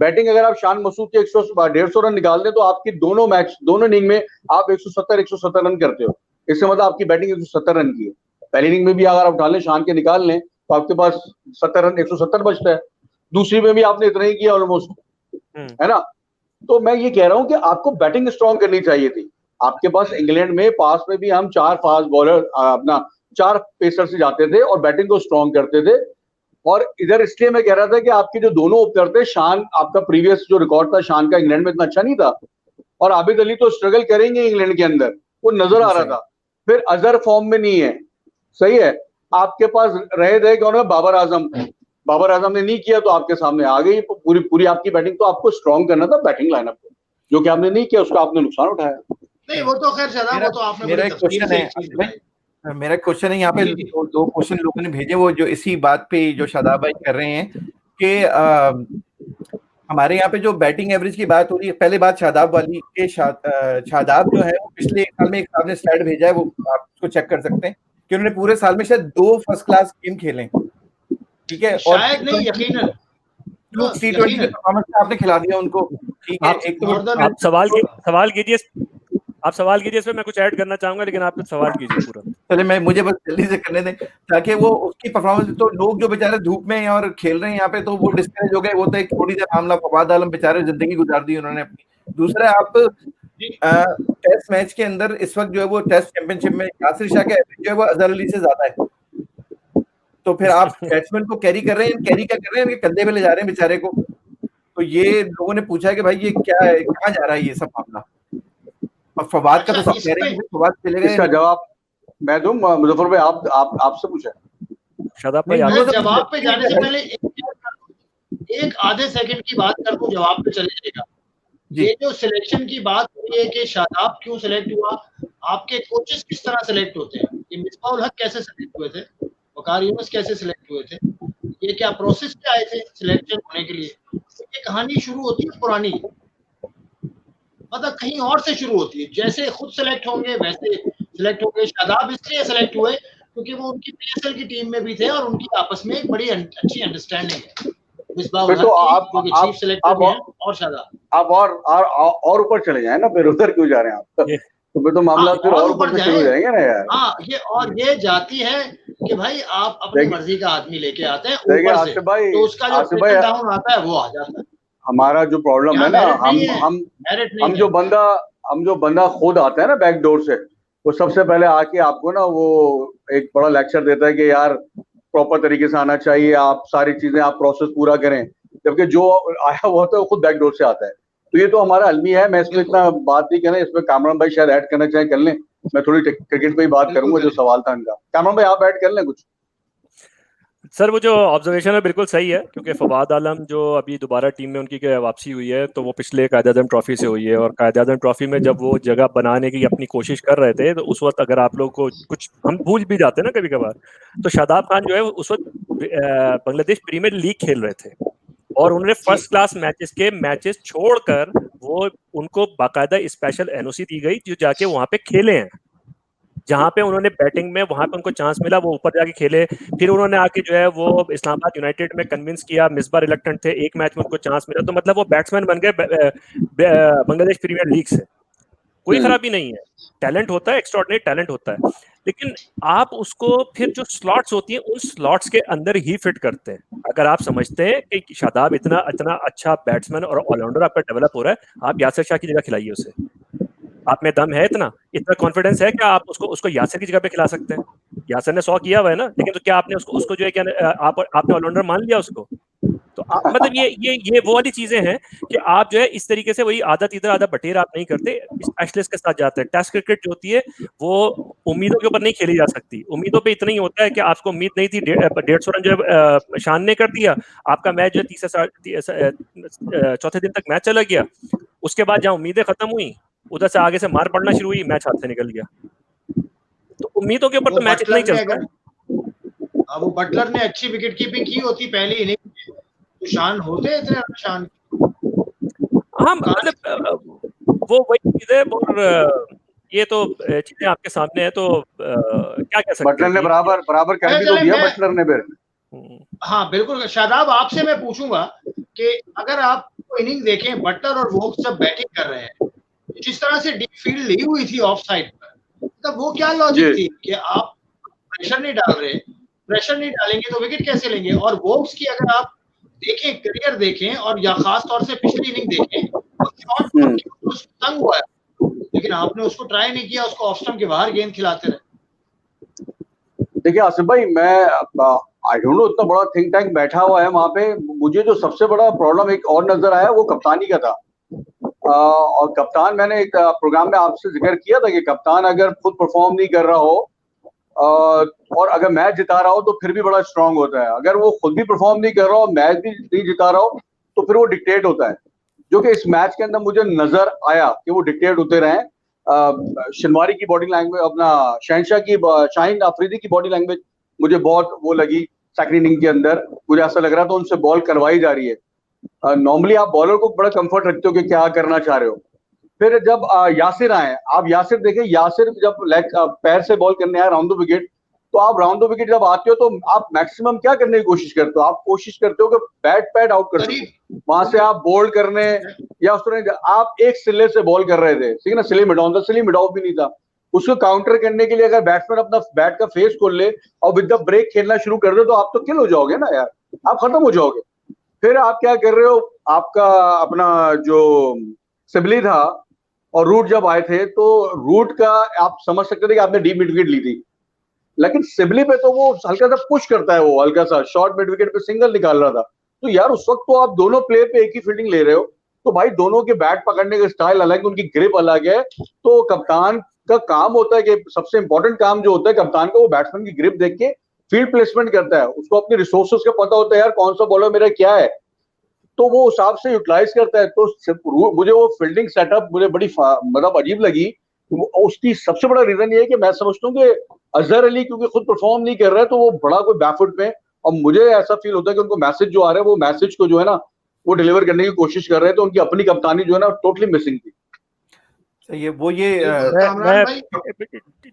बैटिंग अगर आप शान मसूद के 150 रन निकाल दें तो आपकी दोनों इनिंग में आप 170 रन करते हो। इससे मतलब आपकी बैटिंग 170 रन की है। पहली इनिंग में भी अगर आप उठा लें, शान के निकाल लें तो आपके पास 70 रन 170 बचता है। दूसरी में भी आपने इतना ही किया ऑलमोस्ट, है ना। तो मैं ये कह रहा हूं कि आपको बैटिंग स्ट्रॉन्ग करनी चाहिए थी। आपके पास इंग्लैंड में पास में भी हम 4 फास्ट बॉलर, अपना 4 पेसर से जाते थे और बैटिंग को स्ट्रॉन्ग करते थे। और इधर इसलिए मैं कह रहा था कि आपके जो दोनों ओपनर थे, शान, आपका प्रीवियस जो रिकॉर्ड था शान का इंग्लैंड में इतना अच्छा नहीं था, और आबिद अली तो स्ट्रगल करेंगे इंग्लैंड के अंदर, वो नजर आ रहा था। फिर अजहर फॉर्म में नहीं है, सही है। आपके पास रहे थे कौन है? बाबर आजम ने नहीं किया तो आपके सामने आ गई पूरी आपकी बैटिंग। तो आपको स्ट्रॉन्ग करना था बैटिंग लाइनअप को, जो कि आपने नहीं किया, उसका आपने नुकसान उठाया। नहीं वो तो खैर शादाब, वो तो आपने मेरा बड़ी एक तफसील क्वेश्चन से है एक चीज भाई, बताई। मेरा क्वेश्चन है यहाँ पे, दो क्वेश्चन लोगों ने भेजे, वो जो इसी बात पे जो शादाब भाई कर रहे हैं कि हमारे यहाँ पे जो बैटिंग एवरेज की बात हो रही है, पहले बात शादाब वाली के शादाब जो है वो पिछले एक साल में, एक आपने स्लाइड भेजा है, वो आप उसको चेक कर सकते हैं कि उन्होंने पूरे साल में शायद 2 फर्स्ट क्लास गेम खेले, ठीक है, और शायद नहीं, यकीनन T20 के परफॉर्मेंस में आपने खिला दिया उनको, ठीक है। एक तो आप सवाल कीजिए, इसमें मैं कुछ ऐड करना चाहूंगा, लेकिन आप सवाल कीजिए पूरा। चले, मुझे बस जल्दी से करने दें ताकि वो उसकी परफॉर्मेंस, तो लोग जो बेचारे धूप में और खेल रहे हैं यहाँ पे, तो वो डिस्करेज हो गए। वो तो एक थोड़ी देर मामला, फवाद आलम बेचारे जिंदगी गुजार दी उन्होंने अपनी। दूसरा, आप टेस्ट मैच के अंदर इस वक्त जो है वो टेस्ट चैंपियनशिप में यासिर शाह का एवरेज जो है वो अजहर अली से ज्यादा है, तो फिर आप बैट्समैन को कैरी कर रहे हैं, कैरी क्या कर रहे हैं, कंधे पे ले जा रहे हैं बेचारे को। तो ये लोगों ने पूछा है कि भाई ये क्या है, कहाँ जा रहा है ये सब मामला। और फवाद का तो सब कह रहे हैं कि फवाद चले गए। इसका जवाब मैं दूं मुजफ्फर भाई, आपसे पूछा शादाब भाई, जवाब पे जाने से पहले एक आधे सेकंड की बात कर दूं, जवाब पे चले जाएगा। ये जो सिलेक्शन की बात हुई है कि शादाब क्यों सिलेक्ट हुआ, आपके कोचेस किस तरह सिलेक्ट होते हैं, ये मिसबाह उल हक कैसे सिलेक्ट हुए थे, वकार यूनुस कैसे सिलेक्ट हुए थे, ये क्या प्रोसेस पे आए थे सिलेक्शन होने के लिए, ये कहानी शुरू होती है पुरानी, मतलब कहीं और से शुरू होती है। जैसे खुद सिलेक्ट होंगे वैसे सिलेक्ट होंगे। शादाब इसलिए सिलेक्ट हुए क्योंकि वो उनकी पीएसएल की टीम में भी थे और उनकी आपस में एक बड़ी अच्छी अंडरस्टैंडिंग है। तो आप चीफ सेलेक्टर हैं और शादाब, आप और ऊपर चले जाएं ना, फिर उधर क्यों जा रहे हैं आप? तो फिर तो मामला फिर और ऊपर से शुरू हो जाएंगे ना यार। हाँ, ये जाती है कि भाई आप अपनी मर्जी का आदमी लेके आते हैं ऊपर से, तो उसका जो ट्रिकल डाउन आता है वो आ जाता है। हमारा जो प्रॉब्लम है ना, हम जो बंदा खुद आता है ना बैक डोर से, वो सबसे पहले आके आपको ना वो एक बड़ा लेक्चर देता है कि यार प्रॉपर तरीके से आना चाहिए, आप सारी चीजें आप प्रोसेस पूरा करें, जबकि जो आया हुआ होता है वो खुद बैक डोर से आता है। तो ये तो हमारा अलमी है, मैं इसमें इतना बात नहीं करना, इसमें कामरान भाई शायद ऐड करना चाहे कर लें, मैं थोड़ी क्रिकेट पे ही बात करूंगा जो सवाल था इनका। कामरान भाई आप ऐड कर लें कुछ। सर वो जो ऑब्जर्वेशन है बिल्कुल सही है, क्योंकि फवाद आलम जो अभी दोबारा टीम में उनकी वापसी हुई है, तो वो पिछले कायद-ए-आज़म ट्रॉफी से हुई है, और कायद-ए-आज़म ट्रॉफी में जब वो जगह बनाने की अपनी कोशिश कर रहे थे, तो उस वक्त अगर आप लोग को कुछ हम भूल भी जाते हैं ना कभी कभार, तो शादाब खान जो है उस वक्त बांग्लादेश प्रीमियर लीग खेल रहे थे, और उन्होंने फर्स्ट क्लास मैचेस छोड़कर वो उनको बाकायदा स्पेशल एनओसी दी गई जो जाके वहां पे खेले हैं, जहां पे उन्होंने बैटिंग में वहां पे उनको चांस मिला, वो ऊपर जाके खेले। फिर उन्होंने आके जो है वो इस्लामाबाद यूनाइटेड में कन्विंस किया, मिसबा रिलक्टेंट थे, एक मैच में उनको चांस मिला, तो मतलब वो बैट्समैन बन गए बांग्लादेश प्रीमियर लीग से। कोई खराबी नहीं है, टैलेंट होता है, एक्स्ट्राऑर्डिनरी टैलेंट होता है, लेकिन आप उसको फिर जो स्लॉट्स होती हैं उन स्लॉट्स के अंदर ही फिट करते हैं। अगर आप समझते हैं कि शादाब इतना अच्छा बैट्समैन और ऑलराउंडर आपका डेवलप हो रहा है, आप यासिर शाह की जगह खिलाइए उसे। आप में दम है, इतना कॉन्फिडेंस है कि आप उसको यासिर की जगह पे खिला सकते हैं। यासिर ने 100 किया हुआ है ना, लेकिन तो क्या आपने उसको जो है क्या आपने ऑलराउंडर मान लिया उसको? तो मतलब ये वो वाली चीजें हैं कि आप जो है इस तरीके से वही आदत इधर आधा बटेर आप नहीं करते, स्पेशलिस्ट के साथ जाते हैं। टेस्ट क्रिकेट जो होती है वो उम्मीदों के ऊपर नहीं खेली जा सकती। उम्मीदों पे इतना ही होता है कि आपको उम्मीद नहीं थी, 150 रन जो है शान ने कर दिया, आपका मैच जो है चौथे दिन तक मैच चला गया, उसके बाद जहाँ उम्मीदें खत्म हुई उधर से आगे से मार पड़ना शुरू हुई, मैच हाथ से निकल गया। तो उम्मीदों के ऊपर तो मैच इतना ही चलता है। वो बटलर ने अच्छी विकेट कीपिंग की होती पहली इनिंग में, तो शान होते इतने शान। हाँ, मतलब वो वही चीज है, और ये तो चीजें आपके सामने है, तो क्या कह सकते हैं। बटलर ने बराबर कर भी तो दिया बटलर ने फिर। हाँ बिल्कुल। शादाब आपसे मैं पूछूंगा कि अगर आप इनिंग देखें, बटलर और वोक्स जब बैटिंग कर रहे हैं, जिस तरह से डीप फील्ड ली हुई थी ऑफ साइड पर, तब वो क्या लॉजिक थी कि आप प्रेशर नहीं डाल रहे, प्रेशर नहीं डालेंगे तो विकेट कैसे लेंगे? और वोक्स की अगर आप देखें, करियर देखें, और या खास तौर से पिछली इनिंग देखें, तो तंग हुआ है, लेकिन आपने उसको ट्राई नहीं किया, उसको ऑफ स्टंप के बाहर गेंद खिलाते रहे। देखिए आसिफ भाई, मैं आई डोंट नो, इतना बड़ा थिंक टैंक बैठा हुआ है वहां पे, मुझे जो सबसे बड़ा प्रॉब्लम एक और नजर आया वो कप्तानी का था। और कप्तान, मैंने एक प्रोग्राम में आपसे जिक्र किया था कि कप्तान अगर खुद परफॉर्म नहीं कर रहा हो और अगर मैच जिता रहा हो तो फिर भी बड़ा स्ट्रांग होता है। अगर वो खुद भी परफॉर्म नहीं कर रहा हो, मैच भी नहीं जिता रहा हो, तो फिर वो डिक्टेट होता है, जो कि इस मैच के अंदर मुझे नजर आया कि वो डिक्टेट होते रहे। शनवारी की बॉडी लैंग्वेज, अपना शाहीन अफरीदी की बॉडी लैंग्वेज मुझे बहुत वो लगी सेकंड इनिंग के अंदर। मुझे ऐसा लग रहा था उनसे बॉल करवाई जा रही है। नॉर्मली आप बॉलर को बड़ा कंफर्ट रखते हो कि क्या करना चाह रहे हो। फिर जब यासिर आए, आप यासिर देखें, यासिर जब पैर से बॉल करने आए राउंड द विकेट, तो आप राउंड द विकेट जब आते हो तो आप मैक्सिमम क्या करने की कोशिश करते हो? आप कोशिश करते हो कि बैट पैड आउट कर दो, वहां से आप बोल्ड करने, या उस तरह आप एक सिले से बॉल कर रहे थे, ठीक है ना, सिले मिडाउन, सिले मिडाउ भी नहीं था। उसको काउंटर करने के लिए अगर बैट्समैन अपना बैट का फेस खोल ले और विद द ब्रेक खेलना शुरू कर दे, तो आप तो किल हो जाओगे ना यार, आप खत्म हो जाओगे। फिर आप क्या कर रहे हो, आपका अपना जो सिबली था और रूट जब आए थे, तो रूट का आप समझ सकते थे कि आपने डीप मिड विकेट ली थी, लेकिन सिबली पे तो वो हल्का सा पुश करता है, वो हल्का सा शॉर्ट मिड विकेट पे सिंगल निकाल रहा था। तो यार उस वक्त तो आप दोनों प्लेयर पे एक ही फील्डिंग ले रहे हो, तो भाई दोनों के बैट पकड़ने का स्टाइल अलग है, उनकी ग्रिप अलग है। तो कप्तान का काम होता है कि सबसे इंपॉर्टेंट काम जो होता है कप्तान का, वो बैट्समैन की ग्रिप देख के फील्ड प्लेसमेंट करता है। उसको अपने रिसोर्सेज का पता होता है, यार कौन सा बॉलर मेरा क्या है, तो वो हिसाब से यूटिलाइज करता है। तो मुझे वो फील्डिंग सेटअप मुझे बड़ी मतलब अजीब लगी। उसकी सबसे बड़ा रीजन ये है कि मैं समझता हूँ कि अजहर अली क्योंकि खुद परफॉर्म नहीं कर रहा है, तो वो बड़ा कोई बैकफुट में, और मुझे ऐसा फील होता है कि उनको मैसेज जो आ रहा है, वो मैसेज को जो है ना वो डिलीवर करने की कोशिश कर रहे हैं, तो उनकी अपनी कप्तानी जो है ना टोटली मिसिंग थी। ये वो ये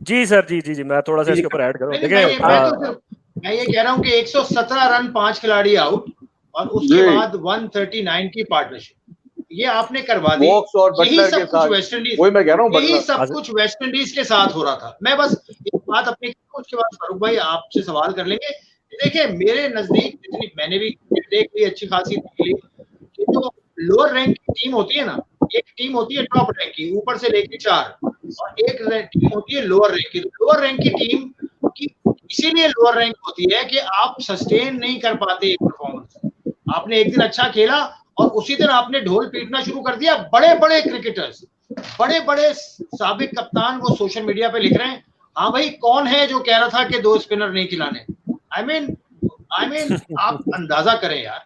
जी सर, जी मैं थोड़ा सा इसके ऊपर ऐड करूं। मैं ये कह रहा हूं कि 117 रन 5 खिलाड़ी आउट, और उसके बाद 139 की पार्टनरशिप ये आपने करवा दी। यही सब कुछ वेस्ट इंडीज, वही मैं कह रहा हूं, यही सब कुछ वेस्ट इंडीज के साथ हो रहा था। मैं बस एक बात अपनी, उसके बाद फारूक भाई आपसे सवाल कर लेंगे। देखिए मेरे नजदीक, जितनी मैंने भी देख ली अच्छी खासी देख ली, कि जो लोअर रैंक की टीम होती है ना, एक टीम होती है टॉप रैंक की ऊपर से लेके 4, और एक टीम होती है लोअर रैंक की। लोअर रैंक की टीम की इसीलिए लोअर रैंक होती है कि आप सस्टेन नहीं कर पाते एक परफॉर्मेंस। आपने एक दिन अच्छा खेला और उसी दिन आपने ढोल पीटना शुरू कर दिया। बड़े बड़े क्रिकेटर्स, बड़े बड़े साबिक कप्तान वो सोशल मीडिया पे लिख रहे हैं, हाँ भाई कौन है जो कह रहा था कि 2 स्पिनर नहीं खिलाने। आई मीन आप अंदाजा करें यार,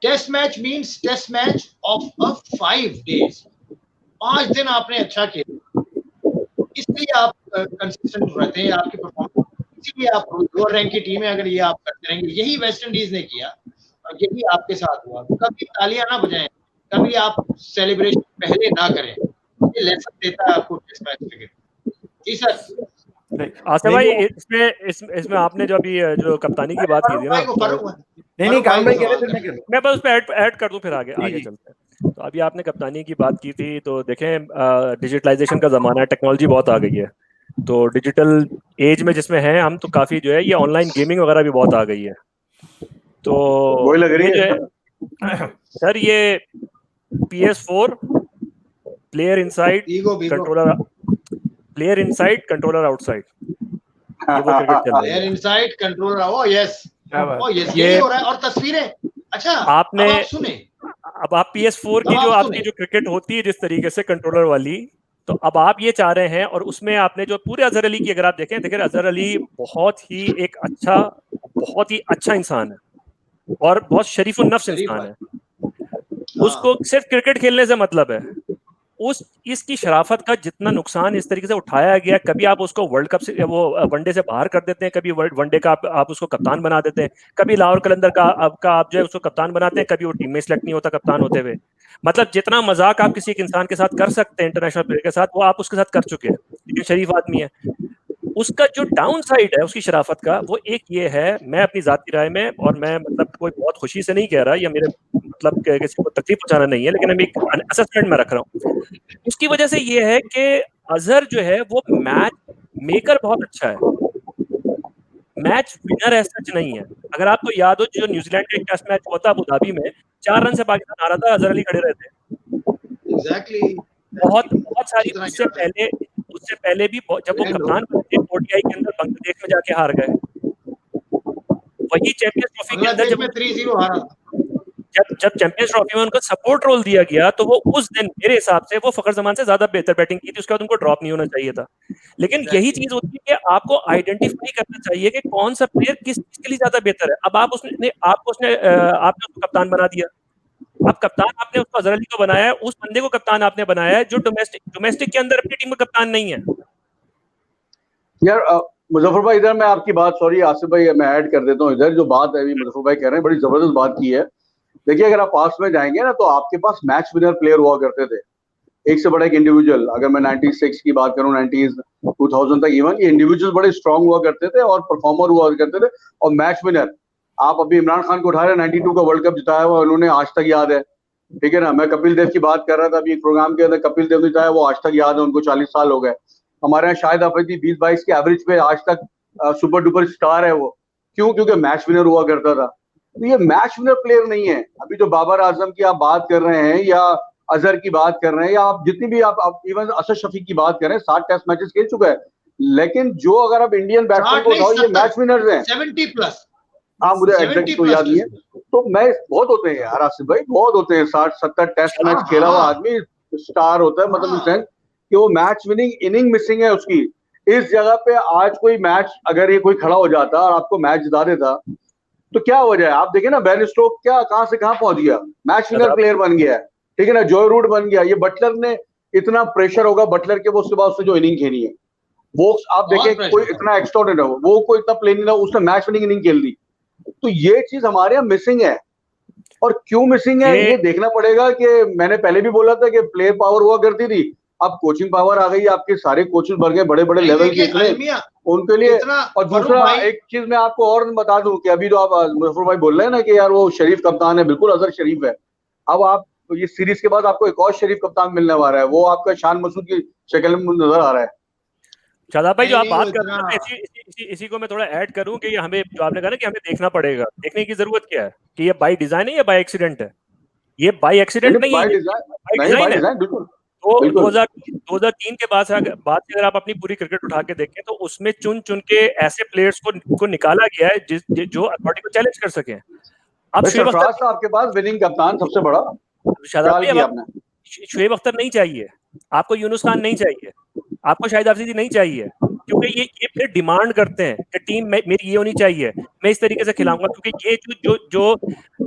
test match means test match of 5 days, 5 दिन आपने अच्छा खेला, इसलिए आप कंसिस्टेंट रहते हैं, आपकी परफॉर्मेंस, इसीलिए आप लोअर रैंक की टीम है। अगर ये आप करते रहेंगे, यही वेस्ट इंडीज ने किया और यही आपके साथ हुआ। कभी तालियां ना बजाएं, कभी आप सेलिब्रेशन पहले ना करें, ये लेसन देता है आपको टेस्ट मैच क्रिकेट। जी सर। आसिफ भाई, इसमें आपने जो अभी जो कप्तानी की बात की थी ना, नहीं काम भाई कह रहे थे, मैं बस उस पे ऐड कर दूं, फिर आगे चलते हैं। तो अभी आपने कप्तानी की बात की थी, तो देखें डिजिटलाइजेशन का जमाना है, टेक्नोलॉजी बहुत आ गई है, तो डिजिटल एज में जिसमें है हम, तो काफी जो है ये ऑनलाइन गेमिंग वगैरह भी बहुत आ गई है। तो वही लग रही है सर, ये PS4 player inside controller, player inside controller outside, ये वो क्रिकेट चल रहा है। Player inside controller, oh yes, ये हो रहा है। और तस्वीरें, अच्छा आपने अब सुने, अब आप PS4 की जो आपकी जो क्रिकेट होती है जिस तरीके से कंट्रोलर वाली, तो अब आप ये चाह रहे हैं, और उसमें आपने जो पूरे अजहर अली की अगर आप देखें अजहर अली बहुत ही अच्छा इंसान है और बहुत शरीफ नफ्स इंसान है। उसको सिर्फ क्रिकेट खेलने से मतलब है, इसकी शराफत का जितना नुकसान इस तरीके से उठाया गया, कभी आप उसको वर्ल्ड कप से, वो वनडे से बाहर कर देते हैं, कभी वनडे का आप उसको कप्तान बना देते हैं, कभी लाहौर कलंदर का आप जो है उसको कप्तान बनाते हैं, कभी वो टीम में सिलेक्ट नहीं होता कप्तान होते हुए। मतलब जितना मजाक आप किसी एक इंसान के साथ कर सकते हैं इंटरनेशनल प्लेयर के साथ, वो आप उसके साथ कर चुके हैं, लेकिन शरीफ आदमी है। उसका जो डाउन साइड है उसकी शराफत का, वो एक ये है, मैं अपनी जाती राय में, और मैं मतलब कोई बहुत खुशी से नहीं कह रहा, या मेरे मतलब किसी को तकलीफ पहुंचाना नहीं है, लेकिन मैं एक असेसमेंट में रख रहा हूँ। उसकी वजह से ये है कि अजहर जो है वो मैच मेकर बहुत अच्छा है, मैच विनर ऐसा नहीं है। अगर आपको याद हो, जो न्यूजीलैंड का एक टेस्ट मैच हुआ था अबू धाबी में, 4 रन से पाकिस्तान हारा था, अजहर अली खड़े रहे थे। एग्जैक्टली। बहुत सारी, उससे पहले भी जब वो कप्तान बने ओडीआई के अंदर बांग्लादेश में जाके हार गए, वही चैंपियंस ट्रॉफी के अंदर जब 3-0 हारा, जब चैंपियंस ट्रॉफी में उनको सपोर्ट रोल दिया गया तो वो उस दिन मेरे हिसाब से वो फखर जमान से ज्यादा बेहतर बैटिंग की थी, उसके बाद उनको ड्रॉप नहीं होना चाहिए था। लेकिन यही चीज होती है कि आपको आइडेंटिफाई करना चाहिए कि कौन सा प्लेयर किस चीज के लिए ज्यादा बेहतर है। अब आपने उसको कप्तान बना दिया, अब कप्तान आपने उसको अजहर अली को बनाया है, उस बंदे को कप्तान आपने बनाया है जो डोमेस्टिक के अंदर अपनी टीम का कप्तान नहीं है। यार मुजफ्फर भाई, इधर मैं आपकी बात, सॉरी आसिफ भाई, मैं ऐड कर देता हूँ इधर जो बात है अभी मुजफ्फर भाई कह रहे हैं, बड़ी जबरदस्त बात की है। देखिए, अगर आप पास में जाएंगे ना तो आपके पास मैच विनर प्लेयर हुआ करते थे, एक से बड़ा एक इंडिविजुअल। अगर मैं 96 की बात करूं, 90s 2000 तक इवन, ये इंडिविजुअल बड़े स्ट्रांग हुआ करते थे और परफॉर्मर हुआ करते थे और मैच विनर। आप अभी इमरान खान को उठा रहे हैं, 92 का वर्ल्ड कप जिताया हुआ उन्होंने, आज तक याद है, ठीक है ना। मैं कपिल देव की बात कर रहा था अभी एक प्रोग्राम के अंदर, कपिल देव ने जिताया, वो आज तक याद है, उनको 40 साल हो गए। हमारे यहाँ शाहिद अफरीदी 20-22 के एवरेज पे आज तक सुपर डुपर स्टार है वो। क्यों? क्योंकि मैच विनर हुआ करता था। तो ये मैच विनर प्लेयर नहीं है। अभी जो बाबर आजम की आप बात कर रहे हैं या अजहर की बात कर रहे हैं या आप जितनी भी आप इवन असद शफी की बात कर रहे हैं, 60 टेस्ट मैचेस खेल चुका है। लेकिन जो अगर आप इंडियन बैट्समैन को उठाओ, ये मैच विनर्स हैं। 70+। हाँ, मुझे एग्जैक्ट तो याद नहीं है। तो मैं बहुत होते हैं यार आसिफ भाई, बहुत होते हैं। 60-70 टेस्ट मैच खेला हुआ आदमी स्टार होता है, मतलब इन सेंस कि वो मैच विनिंग इनिंग मिसिंग है उसकी। इस जगह पे आज कोई मैच अगर ये कोई खड़ा हो जाता और आपको मैच जिता देता तो क्या वजह है? आप देखिए ना, बेन स्टोक क्या कहां से कहां पहुंच गया, मैच विनर प्लेयर बन गया है, ठीक है ना। जॉय रूट बन गया। ये बटलर ने इतना प्रेशर होगा बटलर के, वो उसके बाद उसने जो इनिंग खेली है वो आप देखें, कोई इतना एक्स्ट्राऑर्डिनरी हो, वो कोई इतना प्ले नहीं रहा, उसने मैच विनिंग इनिंग खेल दी। तो ये चीज हमारे यहाँ मिसिंग है। और क्यों मिसिंग है ये देखना पड़ेगा। कि मैंने पहले भी बोला था कि प्लेयर पावर हुआ करती थी, अब कोचिंग पावर आ गई। आपके सारे कोचेस बढ़ गए, बड़े बड़े लेवल के उनके लिए। और दूसरा एक चीज मैं आपको और बता दूं कि अभी तो आप मुजफ्फर भाई बोल रहे हैं ना कि यार वो शरीफ कप्तान है, बिल्कुल अजहर शरीफ है। अब आप ये सीरीज के बाद आपको एक और शरीफ कप्तान मिलने वाला है, वो आपका शान मसूद की शक्ल में नजर आ रहा है। शादाब भाई, जो आप बात कर रहे हैं इसी को मैं थोड़ा ऐड करूं कि हमें, जो आपने कहा ना कि हमें देखना पड़ेगा, देखने की जरूरत क्या है कि ये बाय डिजाइन है या बाय एक्सीडेंट है। ये बाय एक्सीडेंट नहीं है, बाय डिजाइन है। तो 2003 के बाद से अगर आप अपनी पूरी क्रिकेट उठा के देखें तो उसमें चुन चुन के ऐसे प्लेयर्स को निकाला गया है जो अथॉरिटी को चैलेंज कर सके। अब शुएब अख्तर आपके पास विनिंग कप्तान सबसे बड़ा, शुएब अख्तर नहीं चाहिए आपको, यूनुस खान नहीं चाहिए आपको, शाहिद अफरीदी नहीं चाहिए, क्योंकि ये फिर डिमांड करते हैं कि टीम में मेरी ये होनी चाहिए, मैं इस तरीके से खिलाऊंगा। क्योंकि ये जो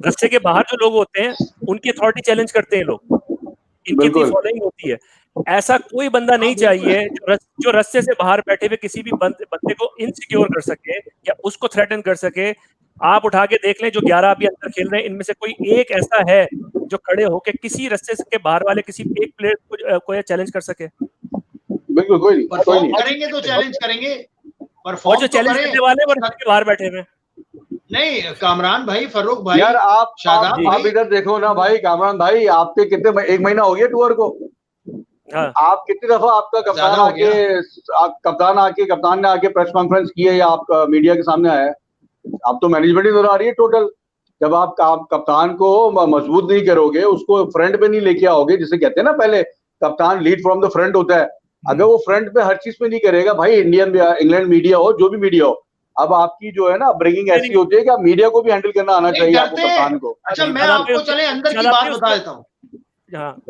रस्से के बाहर जो लोग होते हैं उनकी अथॉरिटी चैलेंज करते हैं लोग, इनकी फॉलोइंग होती है। ऐसा कोई बंदा नहीं चाहिए जो रस्से से बाहर बैठे हुए किसी भी बंदे को इनसिक्योर कर सके या उसको थ्रेटन कर सके। आप उठा के देख लें, जो 11 अभी अंदर खेल रहे हैं, इनमें से कोई एक ऐसा है जो खड़े होके किसी रस्से के बाहर वाले किसी एक प्लेयर को चैलेंज कर सके? बिल्कुल कोई नहीं। करेंगे तो चैलेंज करेंगे, और जो चैलेंज करने वाले वो रस्से के बाहर बैठे हुए नहीं। कामरान भाई, फरूक भाई, यार आप इधर देखो ना भाई, कामरान भाई, आपके कितने, 1 महीना हो गया टूर को। हाँ। आप कितनी दफा आपका कप्तान ने आके प्रेस कॉन्फ्रेंस की है या आप मीडिया के सामने आया है? आप तो मैनेजमेंट ही नजर आ रही है टोटल। जब आप कप्तान को मजबूत नहीं करोगे, उसको फ्रंट पे नहीं लेके आओगे, जिसे कहते हैं ना पहले कप्तान लीड फ्रॉम द फ्रंट होता है। अगर वो फ्रंट पे हर चीज पे नहीं करेगा भाई, इंग्लैंड मीडिया हो, जो भी मीडिया हो, अब आपकी जो है ना ब्रिंगिंग ऐसी होती है कि आप मीडिया को भी हैंडल करना आना चाहिए आपको, कप्तान को। अच्छा, मैं आपको चले अंदर की बात बता देता हूँ,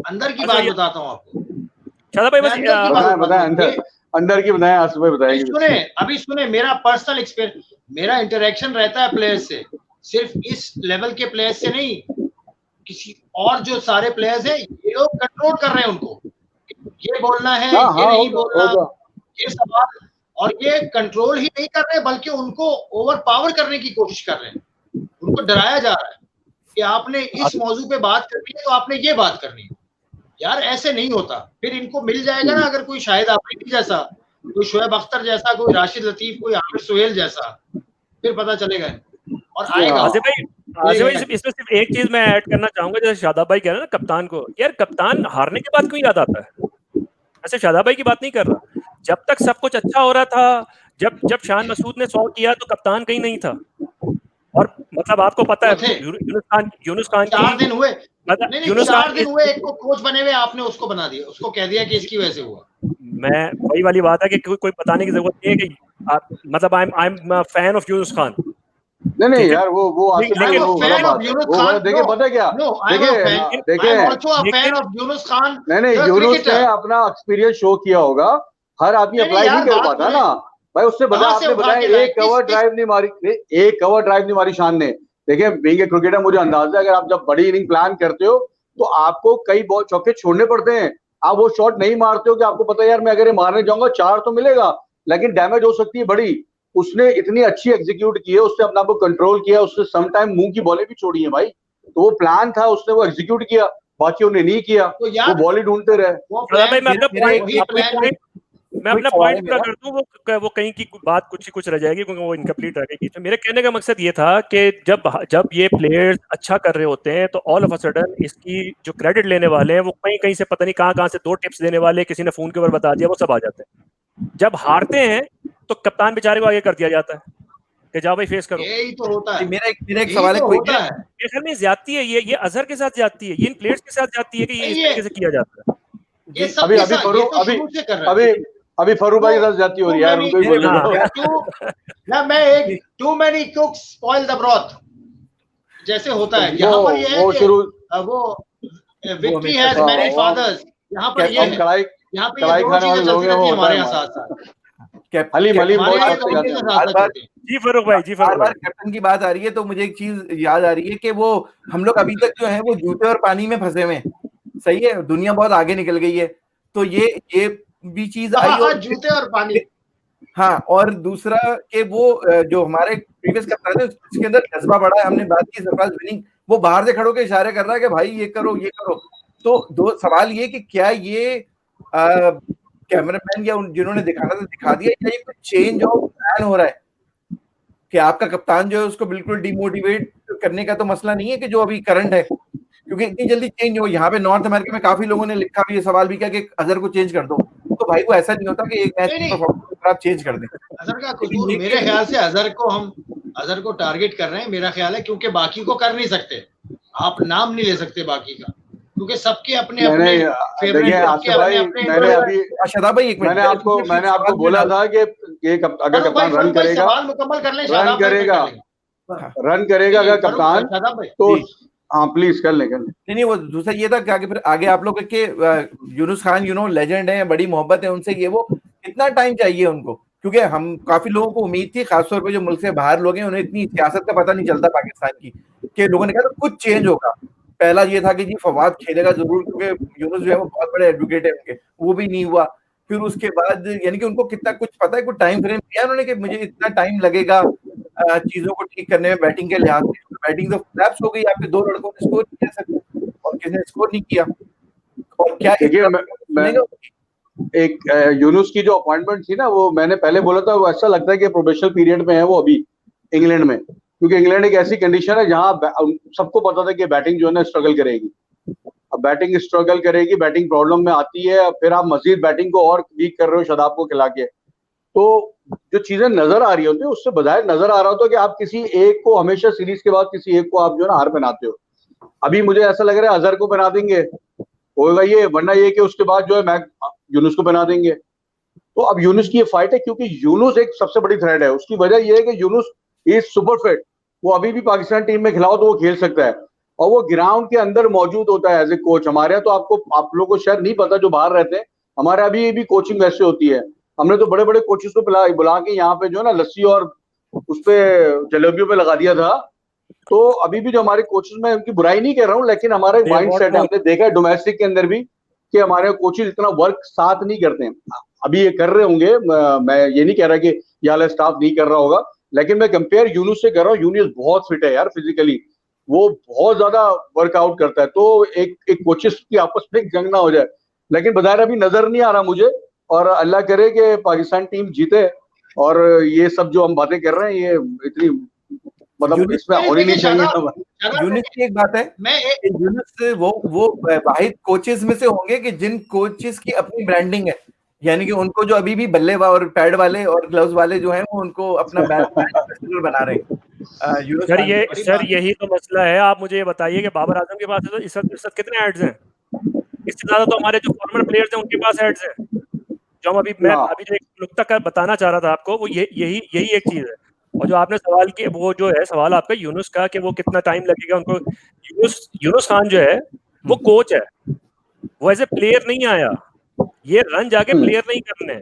अंदर की बात बताता हूँ आपको। अंदर की बताएं, आसिफ भाई बताएंगे। अभी सुने, मेरा पर्सनल एक्सपीरियंस, मेरा इंटरेक्शन रहता है प्लेयर्स से, सिर्फ इस लेवल के प्लेयर्स से नहीं, किसी और जो सारे प्लेयर्स हैं, ये लोग कंट्रोल कर रहे हैं उनको, ये बोलना है, ये नहीं बोलना, ये सवाल, और ये कंट्रोल ही नहीं कर रहे बल्कि उनको ओवर पावर करने की कोशिश कर रहे हैं। उनको डराया जा रहा है कि आपने इस मौजू पे बात करनी है तो आपने ये बात करनी है। यार ऐसे नहीं होता। फिर इनको मिल जाएगा ना, अगर कोई शाहिद अफरीदी जैसा, कोई शुएब अख्तर जैसा, कोई राशिद लतीफ, कोई आमिर सुहेल जैसा, फिर पता चलेगा और आएगा। आसिफ भाई, इसमें सिर्फ एक चीज मैं ऐड करना चाहूंगा, जैसे शादाब भाई कह रहे हैं ना कप्तान को, यार कप्तान हारने के बाद क्यों याद आता है? ऐसे शादाब भाई की बात नहीं कर रहा। जब तक सब कुछ अच्छा हो रहा था, जब शान मसूद ने 100 किया तो कप्तान कहीं नहीं था। और मतलब आपको पता है यूनुस खान 4 दिन हुए, यूनुस 4 दिन हुए, एक को कोच बने हुए, आपने उसको बना दिया, उसको कह दिया कि इसकी वजह से हुआ। मैं वही वाली बात है कि कोई बताने की जरूरत नहीं है कि मतलब I am fan of Yunus Khan, नहीं यार, वो आसिफ भाई वो गलत बात है। वो देखिए पता है क्या, देखिए नहीं यूनुस ने अपना एक्सपीरियंस शो किया होगा, हर आदमी अप्लाई नहीं कर पाता ना भाई। उससे बताया, आपने बताया एक कवर ड्राइव नहीं मारी शान ने। देखिए बीइंग ए क्रिकेटर मुझे अंदाजा है, अगर आप जब बड़ी इनिंग प्लान करते हो तो आपको कई बहुत चौके छोड़ने पड़ते हैं। आप वो शॉट नहीं मारते हो कि आपको पता है यार मैं अगर ये मारने जाऊंगा 4 तो मिलेगा लेकिन डैमेज हो सकती है बड़ी। उसने इतनी अच्छी एग्जीक्यूट की है, उसने अपना को कंट्रोल किया, उसने सम टाइम मुंह की बॉलें भी छोड़ी है भाई। तो वो प्लान था, उसने वो एग्जीक्यूट किया, बाकी उन्हें नहीं किया, तो वो बॉल ही ढूंढते रहे। मैं अपना पॉइंट पूरा कर दूं, वो कहीं की बात कुछ रह जाएगी क्योंकि वो इनकम्प्लीट रह गई। तो मेरे कहने का मकसद ये था कि जब ये प्लेयर्स अच्छा कर रहे होते हैं तो ऑल ऑफ अ सडन इसकी जो क्रेडिट लेने वाले हैं वो कहीं से पता नहीं कहां से 2 टिप्स देने वाले, किसी ने फोन के ऊपर बता दिया, वो सब आ जाते हैं। जब हारते हैं तो कप्तान बेचारे को आगे कर दिया जाता है कि जाओ भाई फेस करो। यही तो होता है। मेरा एक सवाल है, कोई में ज्यादती है, ये अजहर के साथ ज्यादती है, ये इन प्लेयर्स के साथ ज्यादती है कि ये इस तरीके से किया जाता है। अभी फरूक भाई के साथ जाती हो रही है यार, उनको ही बोलना। मैं एक too many cooks spoil the broth जैसे होता है। यहाँ पर ये है कि वो विक्ट्री हैज मेनी फादर्स, यहाँ पर ये कढ़ाई खाने वाले लोग हैं, वो हमारे यहाँ साथ हलीम जी फरूक भाई, कैप्टन की बात आ रही है तो मुझे एक चीज याद आ रही है कि वो हम लोग अभी तक जो है वो जूते और पानी में फंसे हुए हैं। सही है, दुनिया बहुत आगे निकल गई है, तो ये भी चीज आई और जूते और पानी। हाँ, और दूसरा कि वो जो हमारे प्रीवियस कप्तान है उसके अंदर जज्बा बड़ा है। हमने बात की सरफराज विनिंग, वो बाहर से खड़ो के इशारे कर रहा है कि भाई ये करो ये करो। तो दो सवाल ये कि क्या ये कैमरामैन या जिन्होंने दिखाना था दिखा दिया, या ये कुछ चेंज ऑफ प्लान हो रहा है कि आपका कप्तान जो है उसको बिल्कुल डिमोटिवेट करने का तो मसला नहीं है कि जो अभी करंट है, क्योंकि इतनी जल्दी चेंज हो। यहाँ पे नॉर्थ अमेरिका में काफी लोगों ने लिखा भी, ये सवाल भी किया कि अजहर को चेंज कर दो। तो भाई वो ऐसा नहीं होता कि एक मैच की परफॉर्मेंस आप चेंज कर दें। अजहर का कसूर मेरे ख्याल से अजहर को टारगेट कर रहे हैं, मेरा ख्याल है, क्योंकि बाकी को कर नहीं सकते। आप नाम नहीं ले सकते बाकी का, क्योंकि सबके अपने अपने फेवरेट। शदाब भाई मैंने आपको बोला था कि अगर कप्तान रन करेगा, सवाल मुकम्मल कर लें, रन करेगा अगर कप्तान तो हाँ प्लीज कर ले। नहीं वो दूसरा ये था कि फिर आगे आप लोग के यूनुस खान लेजेंड है, बड़ी मोहब्बत है उनसे, ये वो कितना टाइम चाहिए उनको? क्योंकि हम काफी लोगों को उम्मीद थी, खासतौर पे जो मुल्क से बाहर लोग हैं, उन्हें इतनी सियासत का पता नहीं चलता पाकिस्तान की, कि लोगों ने कहा तो कुछ चेंज होगा। पहला ये था कि जी फवाद खेलेगा जरूर, क्योंकि यूनुस जो है वो बहुत बड़े एडवोकेट है उनके, वो भी नहीं हुआ। फिर उसके बाद यानी कि उनको कितना कुछ पता है, कुछ टाइम फ्रेम दिया उन्होंने कि मुझे इतना टाइम लगेगा चीजों को ठीक करने में बैटिंग के लिहाज से। बैटिंग तो कोलैप्स हो गई, आपके 2 लड़कों ने स्कोर नहीं कर सके और किसी ने स्कोर नहीं किया। और क्या एक यूनुस की जो अपॉइंटमेंट थी ना, वो मैंने पहले बोला था, वो ऐसा लगता है कि प्रोबेशनल पीरियड में है वो अभी इंग्लैंड में, क्योंकि इंग्लैंड एक ऐसी कंडीशन है जहां सबको पता था कि बैटिंग जो है ना स्ट्रगल करेगी। अब बैटिंग स्ट्रगल करेगी, बैटिंग प्रॉब्लम में आती है, फिर आप मजीद बैटिंग को और वीक कर रहे हो शदाब को खिला के। तो जो चीजें नजर आ रही होती है उससे बजाय नजर आ रहा होता है कि आप किसी एक को हमेशा सीरीज के बाद किसी एक को आप जो है ना हार पहनाते हो। अभी मुझे ऐसा लग रहा है अजहर को पहना देंगे होगा ये, वरना ये कि उसके बाद जो है यूनुस को पहना देंगे। तो अब यूनुस की ये फाइट है, क्योंकि यूनुस एक सबसे बड़ी थ्रेट है। उसकी वजह यह है कि यूनुस इज सुपर फिट, वो अभी भी पाकिस्तान टीम में खिलाओ तो वो खेल सकता है, और वो ग्राउंड के अंदर मौजूद होता है एज ए कोच। हमारे यहाँ तो आप लोगों को शायद नहीं पता जो बाहर रहते हैं, हमारे अभी भी कोचिंग वैसे होती है। हमने तो बड़े बड़े कोचेस को बुला के यहाँ पे जो है ना लस्सी और उस पे जलेबियों पे लगा दिया था। तो अभी भी जो हमारे कोचेस, में उनकी बुराई नहीं कर रहा हूँ, लेकिन हमारा एक माइंड सेट है, हमने देखा है डोमेस्टिक के अंदर भी कि हमारे कोचेस इतना वर्क साथ नहीं करते हैं। अभी ये कर रहे होंगे, मैं ये नहीं कह रहा कि ये वाला स्टाफ नहीं कर रहा होगा, लेकिन मैं कंपेयर यूनुस से कर रहा हूँ। यूनुस बहुत फिट है यार फिजिकली, वो बहुत ज्यादा वर्कआउट करता है। तो एक कोचेस की आपस में जंग ना हो जाए, लेकिन बजाय अभी नजर नहीं आ रहा मुझे। और अल्लाह करे कि पाकिस्तान टीम जीते, और ये सब जो हम बातें कर रहे हैं ये इतनी मतलब इसमें होनी नहीं चाहिए। यूनुस की एक बात है, यूनुस वो वाहिद कोचेस में से होंगे कि जिन कोचेस की अपनी ब्रांडिंग है, यानी कि उनको जो अभी भी बल्ले और पैड वाले और ग्लव्स वाले जो हैं वो उनको अपना ब्रांड बना रहे हैं। सर यही तो मसला है। आप मुझे ये बताइए कि बाबर आजम के पास है तो इस वक्त कितने एड्स हैं? इससे ज्यादा तो हमारे जो फॉर्मर प्लेयर्स हैं उनके पास एड्स हैं। जो हम मैं अभी जो एक नुक्ता बताना चाह रहा था आपको, वो यही एक चीज है। और जो आपने सवाल किया वो जो है सवाल आपका यूनुस का कि वो कितना टाइम लगेगा उनको, यूनुस खान जो है वो कोच है, वो एज ए प्लेयर नहीं आया, ये रन जाके प्लेयर नहीं करने।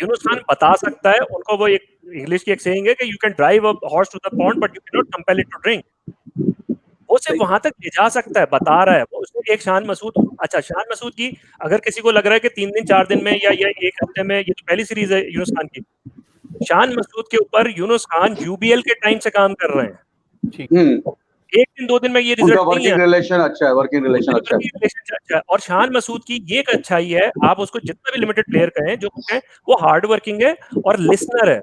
यूनुस खान बता सकता है उनको, वो एक इंग्लिश की एक सेइंग है कि you can drive a horse to the pond but you can not compel it to drink. वो सिर्फ वहां तक ले जा सकता है, बता रहा है वो। उसने एक शान मसूद, अच्छा शान मसूद की अगर किसी को लग रहा है कि 3 दिन 4 दिन में या 1 हफ्ते में, ये तो पहली सीरीज है यूनुस खान की, शान मसूद के ऊपर यूनुस खान यूबीएल के टाइम से काम कर रहे हैं। 1 दिन 2 दिन में ये रिजल्ट नहीं है। वर्किंग रिलेशन अच्छा है, वर्किंग रिलेशन अच्छा है। और शान मसूद की ये एक अच्छाई है, आप उसको जितना भी लिमिटेड प्लेयर कहें, जो कहें वो हार्ड वर्किंग है और लिसनर है।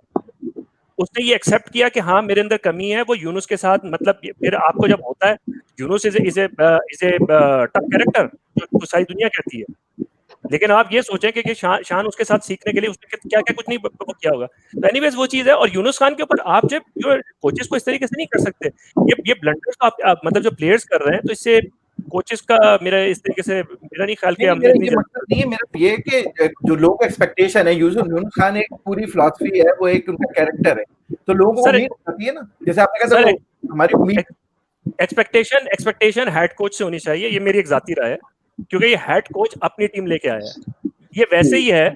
उसने ये एक्सेप्ट किया कि हाँ मेरे अंदर कमी है, वो यूनुस के साथ, मतलब फिर आपको जब होता है Yunus is a tough character जो सारी दुनिया कहती है, लेकिन आप ये सोचें कि शान उसके साथ सीखने के लिए उसने क्या क्या कुछ नहीं वो किया होगा। तो एनीवेज वो चीज है। और यूनुस खान के ऊपर आप जब कोचेस को इस तरीके से नहीं कर सकते, ये ब्लंडर्स तो आप मतलब जो प्लेयर्स कर रहे हैं, तो इससे कोचेस का मेरा इस तरीके से मेरा नहीं ख्याल कि हमने ये मतलब नहीं है मेरा ये कि जो लोगों का एक्सपेक्टेशन है, यूनुस खान एक पूरी फिलॉसफी है, वो एक उनका कैरेक्टर है, तो लोगों को उम्मीद होती है ना, जैसे आपने कहा था हमारी उम्मीद एक्सपेक्टेशन हेड कोच से होनी चाहिए, ये मेरी एक जाती राय है, क्योंकि ये हेड कोच अपनी टीम लेके आया है। ये वैसे ही है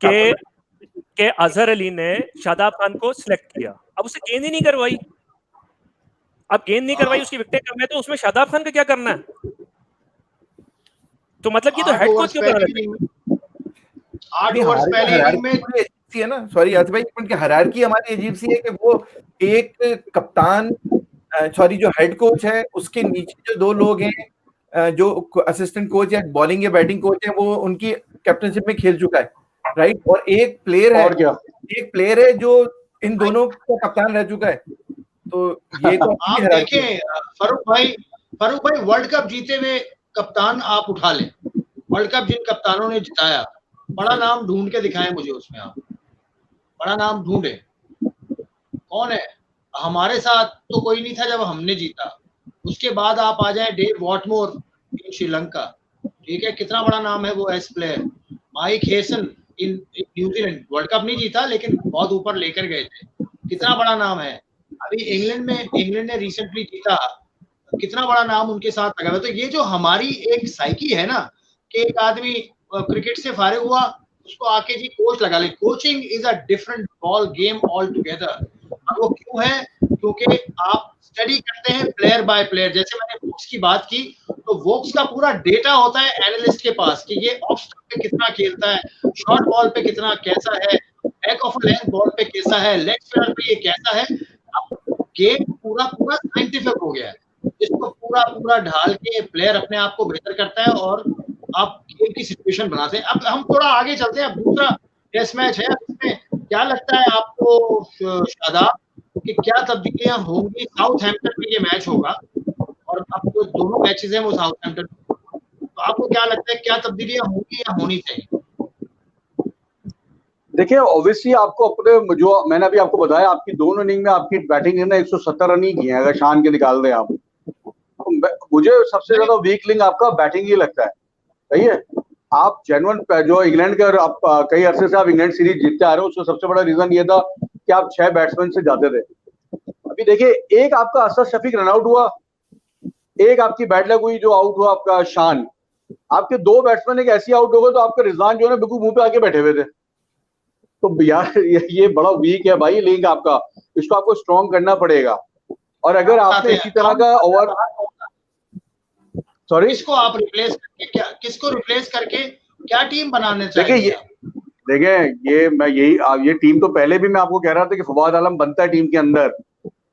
कि अजहर अली ने शादाब खान को सिलेक्ट किया, अब उसे गेंद ही नहीं करवाई, अब गेंद नहीं करवाई, उसकी विकेटें कम है, तो उसमें शादाब खान का क्या करना है? तो मतलब ये तो हेड कोच क्यों कर रहा है? 8 ओवर्स पहले में है ना, सॉरी आसिफ भाई, उनकी हायरार्की हमारी अजीब सी है कि वो एक कप्तान, सॉरी जो हेड कोच है उसके नीचे जो 2 लोग हैं, जो असिस्टेंट कोच या बॉलिंग या बैटिंग कोच है, वो उनकी कैप्टनशिप में खेल चुका है, राइट, और एक प्लेयर है, और क्या, एक प्लेयर है जो इन दोनों का कप्तान रह चुका है। तो ये तो आप देखें फारूक भाई वर्ल्ड कप जीते हुए कप्तान आप उठा लें, वर्ल्ड कप जिन कप्तानों ने जिताया, बड़ा नाम ढूंढ के दिखाएं मुझे उसमें, आप बड़ा नाम ढूंढे, कौन है? हमारे साथ तो कोई नहीं था जब हमने जीता। उसके बाद आप आ जाएं डेव वॉटमोर इन श्रीलंका, ठीक है, कितना बड़ा नाम है वो S player. Mike Hesson in New Zealand, world cup नहीं जीता लेकिन बहुत ऊपर लेकर गए थे, कितना बड़ा नाम है। अभी इंग्लैंड ने रिसेंटली जीता, कितना बड़ा नाम उनके साथ लगा। तो ये जो हमारी एक साइकी है ना, कि एक आदमी क्रिकेट से फारिग हुआ, उसको आके जी कोच लगा ले। Coaching is a different ball game all together. और वो क्यों है? क्योंकि आप स्टडी करते हैं प्लेयर बाय प्लेयर। जैसे मैंने वोक्स की बात की, तो वोक्स का पूरा डेटा होता है एनालिस्ट के पास कि ये ऑफ स्टंप पे कितना खेलता है, शॉर्ट बॉल पे कितना कैसा है, बैक ऑफ लेंथ बॉल पे कैसा है, लेग स्पिनर पे ये कैसा है। अब गेम पूरा साइंटिफिक हो गया है, इसको पूरा ढाल के प्लेयर अपने आप को बेहतर करता है और आप गेम की सिचुएशन बनाते हैं। अब हम थोड़ा आगे चलते हैं, अब दूसरा टेस्ट मैच है, इसमें क्या लगता है आपको शादाब कि क्या तब्दीलियां होंगी? साउथहैम्पटन में ये मैच होगा और अब जो दोनों मैचेस हैं वो साउथहैम्पटन, तो आपको क्या लगता है क्या तब्दीलियां होंगी या होनी चाहिए? देखिए ऑब्वियसली आपको अपने, जो मैंने अभी आपको बताया, आपकी दोनों इनिंग में आपकी बैटिंग ने 170 रन ही किए हैं, अगर शान के निकाल दें आप, तो मुझे सबसे ज्यादा वीक लिंक आपका बैटिंग ही लगता है। सही है, आप जेन्युइन जो इंग्लैंड के, आप कई अरसे से आप इंग्लैंड सीरीज जीतते आ रहे हो, उसका सबसे बड़ा रीजन ये था कि आप 6 बैट्समैन से जाते थे। अभी देखिए, एक आपका असद शफीक रन आउट हुआ, एक आपकी बैड लक हुई जो आउट हुआ आपका शान, आपके 2 बैट्समैन एक ऐसी आउट हो गए तो आपके रिजवान जो है ना बिल्कुल मुंह पे आके बैठे हुए थे। तो यार ये बड़ा वीक है भाई लिंक आपका, इसको आपको स्ट्रॉन्ग करना पड़ेगा। और अगर आपने इसी तरह का ओवर, सॉरी, किसको आप रिप्लेस करके किसको रिप्लेस करके क्या टीम बनाने चाहिए? देखिए ये टीम तो पहले भी मैं आपको कह रहा था कि फवाद आलम बनता है टीम के अंदर,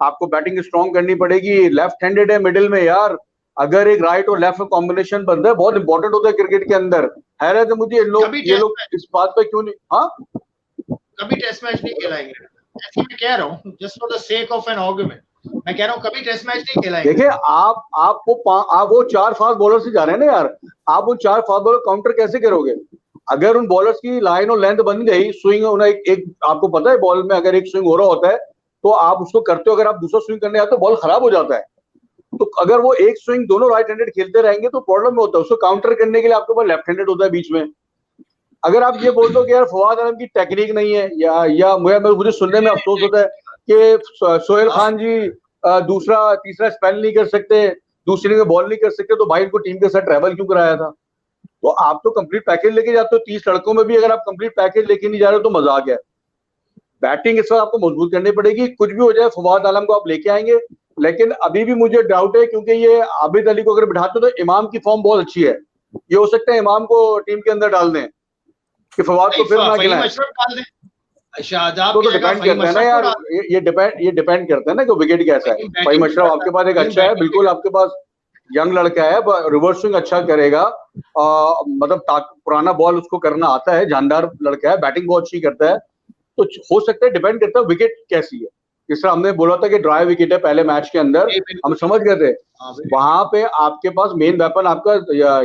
आपको बैटिंग स्ट्रॉन्ग करनी पड़ेगी। लेफ्ट हैंडेड है मिडिल में यार, अगर एक राइट और लेफ्ट में कॉम्बिनेशन बनता है, बहुत इंपॉर्टेंट होता है क्रिकेट के अंदर। हैरत है मुझे ये लोग इस बात पे क्यों नहीं, हाँ कभी टेस्ट मैच नहीं खेला इंग्लैंड, ऐसे मैं कह रहा हूँ, just for the sake of an argument, मैं कह रहा हूँ कभी टेस्ट मैच नहीं खेला। देखिए आप वो 4 फास्ट बॉलर से जा रहे हैं ना यार, आप उन 4 फास्ट बॉलर काउंटर कैसे करोगे? अगर उन बॉलर्स की लाइन और लेंथ बन गई, स्विंग होना एक आपको पता है बॉल में अगर एक स्विंग हो रहा होता है तो आप उसको करते हो, अगर आप दूसरा स्विंग करने आते हो बॉल खराब हो जाता है। तो अगर वो एक स्विंग दोनों राइट हैंडेड खेलते रहेंगे तो प्रॉब्लम में होता है, उसको काउंटर करने के लिए आपके पास लेफ्ट हैंडेड होता है बीच में। अगर आप ये बोल दो कि यार फवाद आलम की टेक्निक नहीं है, या मुझे सुनने में अफसोस होता है कि सोहेल खान जी दूसरा तीसरा स्पेल नहीं कर सकते, दूसरी में बॉल नहीं कर सकते, तो भाई इनको टीम के साथ ट्रैवल क्यों कराया था? तो आप तो कंप्लीट पैकेज लेके जाते हो, 30 लड़कों में भी अगर आप कंप्लीट पैकेज लेके नहीं जा रहे हो तो मजाक है। बैटिंग इस वक्त आपको मजबूत करनी पड़ेगी, कुछ भी हो जाए फवाद आलम को आप लेके आएंगे, लेकिन अभी भी मुझे डाउट है क्योंकि ये आबिद अली को अगर बिठाते तो इमाम की फॉर्म बहुत अच्छी है, ये हो सकता है इमाम को टीम के अंदर डाल दें कि फवाद को फिर ना खिलाएं। तो डिपेंड करता है ना यार, ये डिपेंड करता है ना कि विकेट कैसा है। फहीम अशरफ आपके पास एक अच्छा है, बिल्कुल आपके पास यंग लड़का है, रिवर्स स्विंग अच्छा करेगा, मतलब पुराना बॉल उसको करना आता है, जानदार लड़का है, बैटिंग बहुत अच्छी करता है, तो हो सकता है डिपेंड करता है विकेट कैसी है। जिस तरह हमने बोला था कि ड्राई विकेट है पहले मैच के अंदर, हम समझ गए थे वहां पे आपके पास मेन वेपन आपका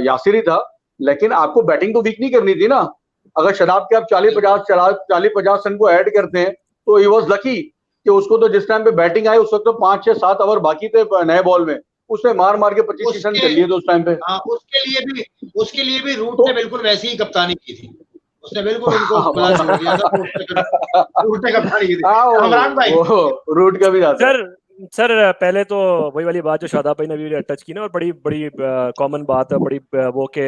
यासिर ही था, लेकिन आपको बैटिंग तो वीक नहीं करनी थी ना। अगर शराब के आप 40-50 रन को ऐड करते हैं तो ही वॉज लकी कि उसको तो जिस टाइम पे बैटिंग आई उस वक्त तो 5-6-7 ओवर बाकी थे नए बॉल में, उसने मार के 25 रन कर लिए थे उस टाइम पे। उसके लिए भी रूट ने बिल्कुल वैसी ही कप्तानी की थी, उसने बिल्कुल उनको खुला छोड़ दिया था, रूट ने कप्तानी की थी। इमरान भाई रूट का भी आता है सर पहले तो वही वाली बात जो शादाब भाई ने भी टच की ना, और बड़ी बड़ी कॉमन बात है, बड़ी वो के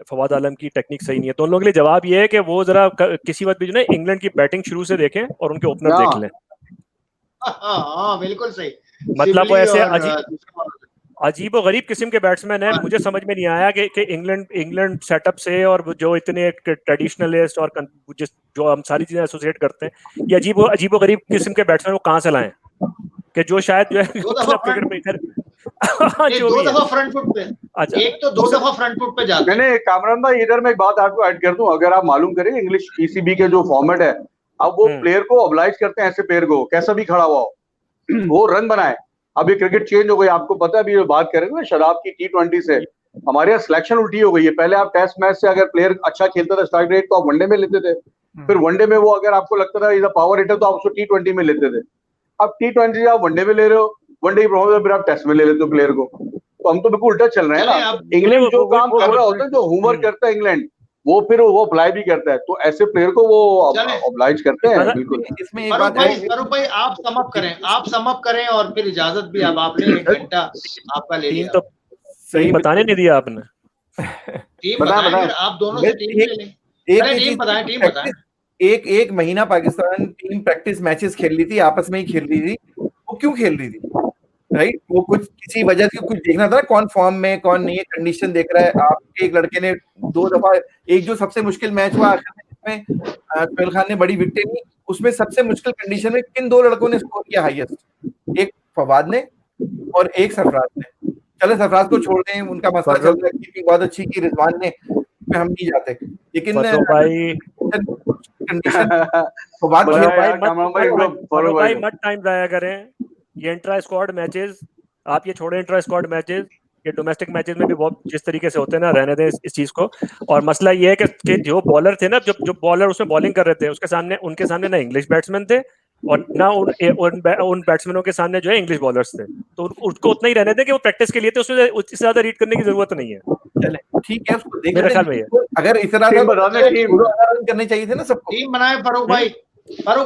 फवाद आलम की टेक्निक सही नहीं है, तो उन लोगों के लिए जवाब ये है कि वो जरा किसी वक्त भी जो ना इंग्लैंड की बैटिंग शुरू से देखें और उनके ओपनर देख लें। हाँ बिल्कुल सही, मतलब वो ऐसे अजीब और गरीब किस्म के बैट्समैन है। मुझे समझ में नहीं आया कि इंग्लैंड सेटअप से और जो इतने ट्रेडिशनलिस्ट और जो हम सारी चीजें एसोसिएट करते हैं, ये अजीब और गरीब किस्म के बैट्समैन को कहाँ से लाएं कि जो शायद जो है क्रिकेट में इधर दो दफा फ्रंट फुट पे, अच्छा एक तो 2 दफा फ्रंट फुट पे जाते हैं। मैंने कामरान भाई इधर में एक बात आपको ऐड कर दूं, अगर आप मालूम करें इंग्लिश पीसीबी के जो फॉर्मेट है, अब वो प्लेयर को ऑब्लाइज करते हैं ऐसे प्लेयर को कैसा भी खड़ा हुआ हो वो रन बनाए। अब ये क्रिकेट चेंज हो गई, आपको पता है, अभी जो बात करेंगे ना शराब की T20 से, हमारे यहाँ सिलेक्शन उल्टी हो गई है। पहले आप टेस्ट मैच से अगर प्लेयर अच्छा खेलता था स्ट्राइक रेट तो आप वनडे में लेते थे, फिर वनडे में वो अगर आपको लगता था इज अ पावर हिटर तो आप उसको T20 में लेते थे। अब T20 आप वनडे में ले रहे हो, वनडे की प्रॉब्लम फिर आप टेस्ट में ले लेते हो प्लेयर को, तो हम तो बिल्कुल उल्टा चल रहे हैं ना। इंग्लैंड जो काम कर रहा होता है, जो होमवर्क करता है इंग्लैंड, वो फिर वो अप्लाई भी करता है, तो ऐसे प्लेयर को वो ऑब्लाइज करते हैं। बिल्कुल इसमें एक बात है, फारूक भाई आप सम अप करें और फिर इजाजत भी अब आपने 1 घंटा आपका ले लिया, तो सही बताने नहीं दिया आपने। टीम बताएं, आप दोनों से टीम ले लें, टीम बताएं। एक महीना पाकिस्तान टीम प्रैक्टिस मैचेस खेल रही थी, आपस में ही खेल रही थी। वो क्यों खेल रही थी? राइट, वो कुछ किसी वजह से कुछ देखना था, कौन फॉर्म में कौन नहीं है, कंडीशन देख रहा है। आपके एक लड़के ने 2 दफा, एक जो सबसे मुश्किल मैच हुआ जिसमें सोहेल खान ने बड़ी विकेट ली, उसमें सबसे मुश्किल कंडीशन में किन 2 लड़कों ने स्कोर किया हाईएस्ट? एक फवाद ने और एक सरफराज ने। चले सरफराज को छोड़ दें, उनका मसला चल रहा है, कीपिंग बहुत अच्छी की रिजवान ने, में हम नहीं जाते, लेकिन भाई मत टाइम जाया करें। ये इंट्रा स्क्वाड मैचेस, आप ये छोड़े इंट्रा स्क्वाड मैचेस, ये डोमेस्टिक मैचेस में भी बहुत जिस तरीके से होते हैं ना, रहने दें इस चीज को। और मसला ये है कि जो बॉलर थे ना, जो बॉलर उसमें बॉलिंग कर रहे थे, उनके सामने ना इंग्लिश बैट्समैन थे और ना उन बैट्समैनों के सामने जो है इंग्लिश बॉलर्स थे, तो उनको उतना ही रहने दें कि वो प्रैक्टिस के लिए थे, उसमें उससे ज्यादा रीड करने की जरूरत नहीं है। चले ठीक है, उसको देख मेरे ख्याल में अगर इस तरह करने चाहिए थे ना सबको। टीम बनाए फारूक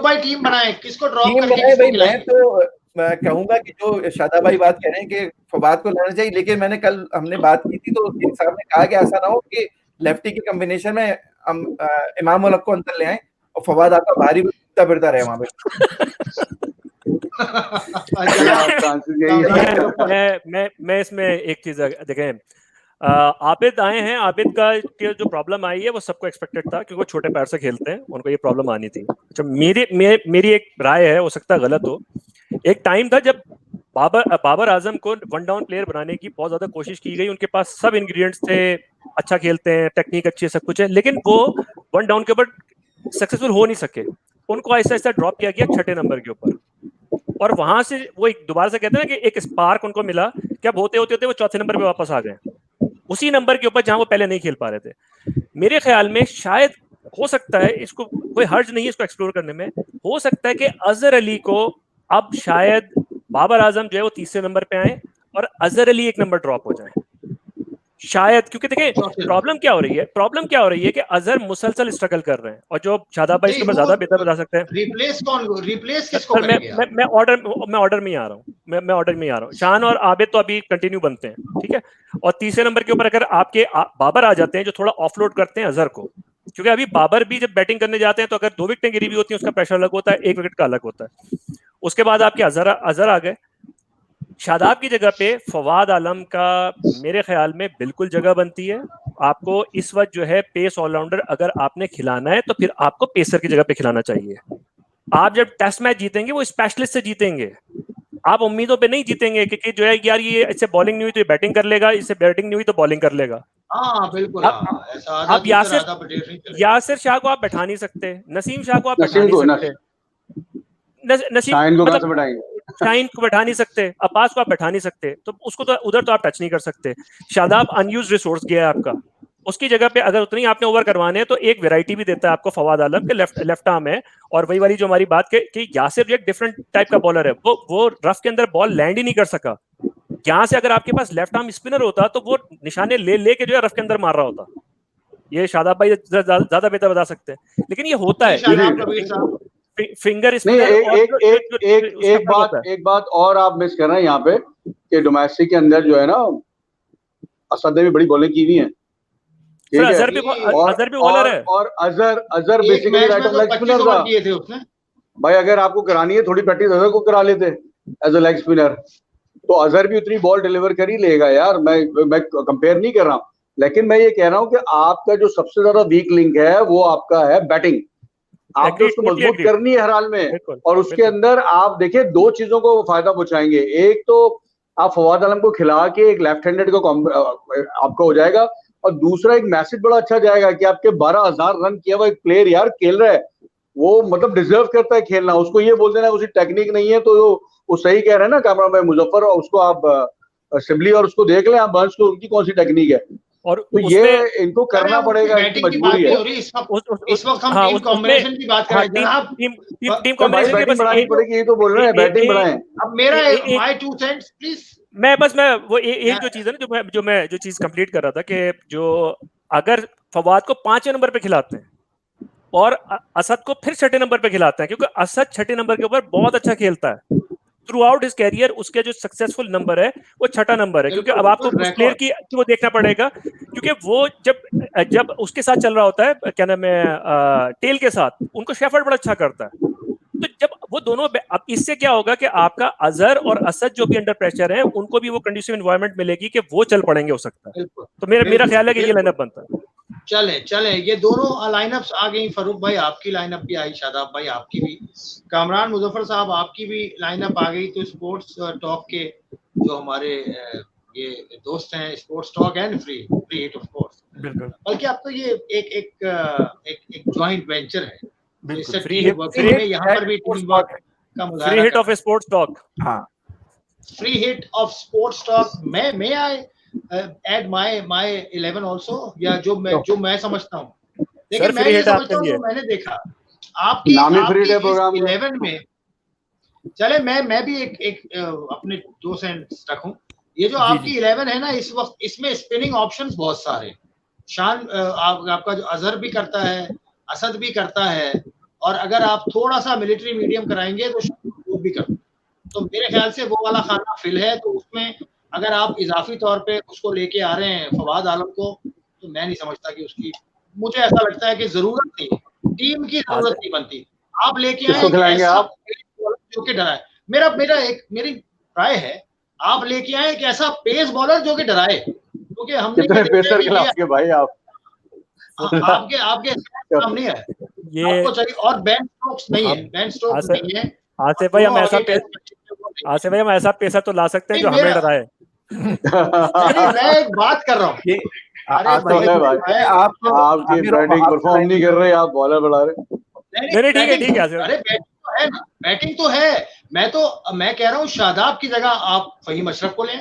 भाई टीम बनाए, किसको ड्रॉप करके भाई। मैं तो कहूंगा कि जो शादाब भाई बात कह रहे हैं कि फवाद को लाना चाहिए, लेकिन मैंने कल हमने बात की थी तो साहब ने कहा कि ऐसा ना हो कि लेफ्टी के कॉम्बिनेशन में हम इमाम उल हक को अंदर ले आए और फवाद आपका बाहरी घूमता फिरता रहे वहां पे। मैं इसमें एक चीज देखें, आबिद आए हैं, आबिद का जो प्रॉब्लम आई है वो सबको एक्सपेक्टेड था, क्योंकि वो छोटे पैर से खेलते हैं, उनको ये प्रॉब्लम आनी थी। अच्छा, मेरी एक राय है, हो सकता है गलत हो। एक टाइम था जब बाबर आजम को 1 डाउन प्लेयर बनाने की बहुत ज्यादा कोशिश की गई, उनके पास सब इंग्रेडिएंट्स थे, अच्छा खेलते हैं, टेक्निक अच्छी है, सब कुछ है, लेकिन वो 1 डाउन के ऊपर सक्सेसफुल हो नहीं सके। उनको आहिस्ता आहिस्ता ड्रॉप किया गया 6 नंबर के ऊपर, और वहां से वो एक दोबारा से कहते हैं ना कि एक स्पार्क उनको मिला, क्या होते होते वो 4थे नंबर पे वापस आ गए, उसी नंबर के ऊपर जहां वो पहले नहीं खेल पा रहे थे। मेरे ख्याल में शायद हो सकता है, इसको कोई हर्ज नहीं है इसको एक्सप्लोर करने में, हो सकता है कि अजहर अली को अब शायद बाबर आजम जो है वो 3रे नंबर पे आए और अजहर अली 1 नंबर ड्रॉप हो जाए। शायद, क्योंकि देखें प्रॉब्लम क्या हो रही है कि अजहर मुसलसल स्ट्रगल कर रहे हैं, और जो शादाब भाई इसके ऊपर ज्यादा बेहतर बता सकते हैं। रिप्लेस किसको सर करेंगे आप? मैं ऑर्डर में ही आ रहा हूँ, मैं ऑर्डर में ही आ रहा हूँ। शान और आबिद तो अभी कंटिन्यू बनते हैं, ठीक है। और तीसरे नंबर के ऊपर अगर आपके बाबर आ जाते हैं जो थोड़ा ऑफलोड करते हैं अजहर को, क्योंकि अभी बाबर भी जब बैटिंग करने जाते हैं तो अगर 2 विकेटें गिरी भी होती हैं उसका प्रेशर अलग होता है, 1 विकेट का अलग होता है। उसके बाद आपके अजहर आ गए। शादाब की जगह पे फवाद आलम का मेरे ख्याल में बिल्कुल जगह बनती है। आपको इस वक्त जो है पेस ऑलराउंडर अगर आपने खिलाना है तो फिर आपको पेसर की जगह पे खिलाना चाहिए। आप जब टेस्ट मैच जीतेंगे वो स्पेशलिस्ट से जीतेंगे, आप उम्मीदों पे नहीं जीतेंगे कि जो है यार ये इससे बॉलिंग नहीं हुई तो ये बैटिंग कर लेगा, इससे बैटिंग नहीं हुई तो बॉलिंग कर लेगा। हाँ बिल्कुल, ऐसा आप यासिर शाह को आप बैठा नहीं सकते, नसीम शाह को आप बैठा नहीं सकते, नसीम मतलब शाहीन को बैठा नहीं सकते, अब्बास को आप बैठा नहीं सकते, तो उसको तो उधर तो आप टच नहीं कर सकते। शादाब अनयूज्ड रिसोर्स गया है आपका, उसकी जगह पे अगर उतनी आपने ओवर करवाने हैं तो एक वैरायटी भी देता है आपको फवाद आलम के, लेफ्ट आर्म है। और वही वाली जो हमारी बात कि यासिर एक डिफरेंट टाइप का बॉलर है, वो रफ के अंदर बॉल लैंड ही नहीं कर सका। यहाँ से अगर आपके पास लेफ्ट आर्म स्पिनर होता तो वो निशाने ले के जो है रफ के अंदर मार रहा होता। ये शादाब भाई ज्यादा बेहतर बता सकते हैं, लेकिन ये होता है फिंगर स्पिनर। एक बात और आप मिस कर रहे हैं यहाँ पे कि डोमेस्टिक के अंदर जो है ना असद ने भी बड़ी बॉलिंग की हुई है, अजहर भी बॉलर है, और Azhar basically right of leg spinner था भाई। अगर आपको करानी है थोड़ी प्रैक्टिस अजहर को करा लेते एज अ लेग स्पिनर, तो अजहर भी उतनी बॉल डिलीवर कर ही लेगा यार। मैं कंपेयर नहीं कर रहा हूँ, लेकिन मैं ये कह रहा हूँ कि आपका जो सबसे ज्यादा वीक लिंक है वो आपका है बैटिंग। आपको उसको मजबूत करनी है हर हाल में, और उसके अंदर आप देखिए 2 चीजों को फायदा पहुंचाएंगे। एक तो आप फवाद आलम को खिला के एक लेफ्ट हैंडेड को आपको हो जाएगा, और दूसरा एक मैसेज बड़ा अच्छा जाएगा कि आपके 12,000 रन किया हुआ एक प्लेयर यार खेल रहा है, वो मतलब डिजर्व करता है खेलना। उसको ये बोल देना उसकी टेक्निक नहीं है, तो वो सही कह रहे हैं ना कैमरा मैन मुजफ्फर, और उसको आप सिबली और उसको देख लें आप बर्न्स को, उनकी कौन सी टेक्निक है, और तो ये इनको करना पड़ेगा, इनकी मजबूरी है। इस वक्त हम टीम कॉम्बिनेशन की बात कर रहे हैं, टीम कॉम्बिनेशन बैटिंग बढ़ानी पड़ेगी, ये तो बोल रहे हैं बैटिंग बढ़ाएं। अब मेरा माय 2 सेंट्स प्लीज। मैं वो एक जो चीज है ना जो चीज कंप्लीट कर रहा था कि जो अगर फवाद को 5वें नंबर पे खिलाते हैं और असद को फिर 6ठे नंबर पे खिलाते हैं, क्योंकि असद 6ठे नंबर के ऊपर बहुत अच्छा खेलता है थ्रू आउट हिज कैरियर, उसके जो सक्सेसफुल नंबर है वो 6ठा नंबर है। क्योंकि अब आपको उस प्लेयर की वो देखना पड़ेगा, क्योंकि वो जब उसके साथ चल रहा होता है क्या नाम है टेल के साथ, उनको शेफर्ड बड़ा अच्छा करता है। तो जब वो दोनों, अब इससे क्या होगा कि आपका अजहर और असद जो भी अंडर प्रेशर है उनको भी वो कंडीसिव एनवायरनमेंट मिलेगी कि वो चल पड़ेंगे हो सकता है। तो मेरा ख्याल है कि ये लाइनअप बनता है। चले ये दोनों लाइनअप्स आ गई। फरूक भाई आपकी लाइनअप भी आई, शादाब भाई आपकी भी, कामरान मुजफ्फर साहब आपकी भी लाइनअप आ गई। तो स्पोर्ट्स टॉक के जो हमारे ये दोस्त हैं, Sports Talk and Free Hit of course, बल्कि अब तो ये एक जॉइंट वेंचर है, Free Hit of Sports Talk. हाँ, Free Hit of Sports Talk. मैं आई एड माय 11 आल्सो, या जो मैं समझता हूँ। देखिए मैं ये समझता हूँ, मैंने देखा आपकी 11 में, चले मैं भी एक अपने 2 सेंट्स रखूं। ये जो आपकी 11 है ना इस वक्त, इसमें स्पिनिंग ऑप्शंस बहुत सारे। शान आपका जो अजहर भी करता है, असद भी करता है, और अगर आप थोड़ा सा मिलिट्री मीडियम कराएंगे तो वो भी करता है। तो मेरे ख्याल से वो वाला खाना फिल है। तो उसमें अगर आप इजाफी तौर पे उसको लेके आ रहे हैं फवाद आलम को, तो मैं नहीं समझता कि उसकी, मुझे ऐसा लगता है कि जरूरत नहीं है, टीम की जरूरत नहीं बनती। आप लेके आए आप जो कि डराए। मेरी राय है आप लेके आए एक ऐसा पेस बॉलर जो कि डराए, क्योंकि हमने पेसर खिलाओगे भाई आप, आपके काम नहीं है ये आपको चाहिए। और बेन स्टोक्स नहीं है, बेन स्टोक्स नहीं है। आसिफ भाई हम ऐसा पेसर तो ला सकते हैं जो हमें डराए। मैं एक बात कर रहा हूँ, आपकी बैटिंग परफॉर्म नहीं कर रहे, आप बॉलर बढ़ा रहे। ठीक है। अरे बैटिंग तो है। मैं कह रहा हूँ शादाब की जगह आप फहीम अशरफ को लें।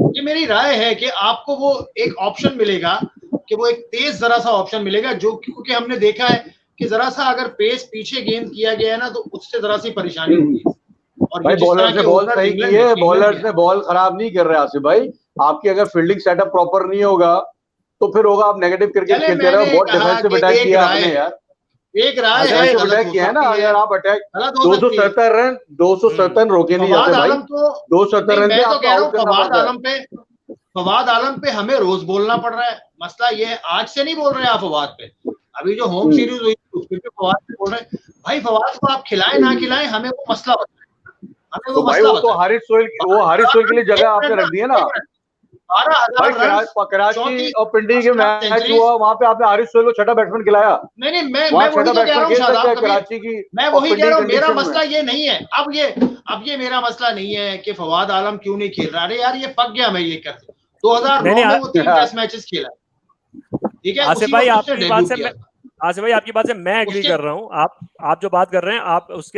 ये मेरी राय है कि आपको वो एक ऑप्शन मिलेगा, कि वो एक तेज जरा सा ऑप्शन मिलेगा, जो क्योंकि हमने देखा है कि जरा सा अगर पेस पीछे गेंद किया गया है ना, तो उससे जरा सी परेशानी होगी। और भाई बॉलर्स ने बॉल सही की है, बॉलर्स ने बॉल खराब नहीं कर रहे आसिफ भाई। आपकी अगर फील्डिंग सेटअप प्रॉपर नहीं होगा तो फिर होगा आप नेगेटिव क्रिकेट चले, खेलते रहो। मैंने बहुत कहा डिफेंसिव कि अटैक एक किया राय आपने है, यार, एक राय है, डिफेंसिव गलत अटैक हो किया है ना। सकती है, अगर आप अटैक गलत हो सकती है। 270 रन 270 रोके नहीं फवाद जाते भाई, आलम को 270 नहीं, रन मैं पे तो आपको कह रहा हूँ आउट करना पड़ता है। फवाद आलम पे हमें रोज बोलना पड़ रहा है। मसला ये है, आज से नहीं बोल रहे आप फवाद पे, अभी जो होम सीरीज हुई उसके पे फवाद पे बोल रहे हैं। भाई फवाद को आप खिलाएं ना खिलाएं, हमें वो मसला बताएं, हमें तो वो भाई मसला वो तो बताएं। हारिस सोहेल के लिए जगह आपने रख दी है ना 12,000 भाई। रन, कराची और पिंडी के मैच सेंचुरी। हुआ, वहां पे आपने हारिस सोहेल को छठा बैट्समैन खिलाया। नहीं, मैं वहां वही छठा तो कह रहा बैट्समैन हूँ खेल सकता है शादाब कबीर, कराची की मैं और वही कह पिंडी रहा हूँ, मेरा कंडीशन मसला में। ये नहीं है। अब ये मेरा मसला नहीं है कि फवाद आलम क्यों नहीं खेल रहा। अरे यार ये पक गया, मैं ये करते 2009 में वो 3 टेस्ट मैचेस खेला, ठीक है, आसिफ उसी भाई वक्त उसने आपकी बात डेब्यू से किया। आसिफ भाई आपकी बात से मैं एग्री कर रहा हूँ। आप जो बात कर रहे हैं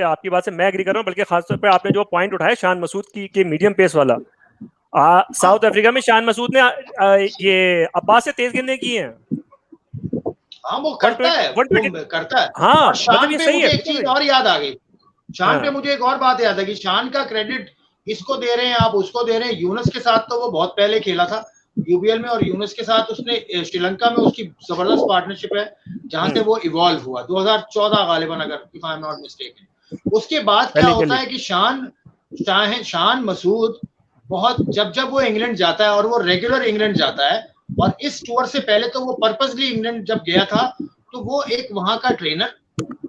आपकी बात से मैं एग्री कर रहा हूँ। बल्कि खासतौर पे आपने जो पॉइंट उठाया शान मसूद की मीडियम पेस वाला, साउथ अफ्रीका में शान मसूद ने ये अब्बास से तेज गेंदें की हैं। हाँ वो करता है, 120 वो करता है। हाँ, और शान मतलब ये पे सही मुझे है, एक चीज और याद आ गई, शान पे हाँ। मुझे एक और बात याद आ गई। शान का क्रेडिट इसको दे रहे हैं आप, उसको दे रहे हैं। यूनुस के साथ तो वो बहुत पहले खेला था यूबीएल में, और यूनुस के साथ उसने श्रीलंका में उसकी जबरदस्त पार्टनरशिप है, जहां से वो इवॉल्व हुआ 2014 गालिबन, अगर if I am not mistaken. उसके बाद क्या होता है कि शान मसूद बहुत, जब वो इंग्लैंड जाता है और वो रेगुलर इंग्लैंड जाता है, और इस टूर से पहले तो वो पर्पसली इंग्लैंड जब गया था, तो वो एक वहां का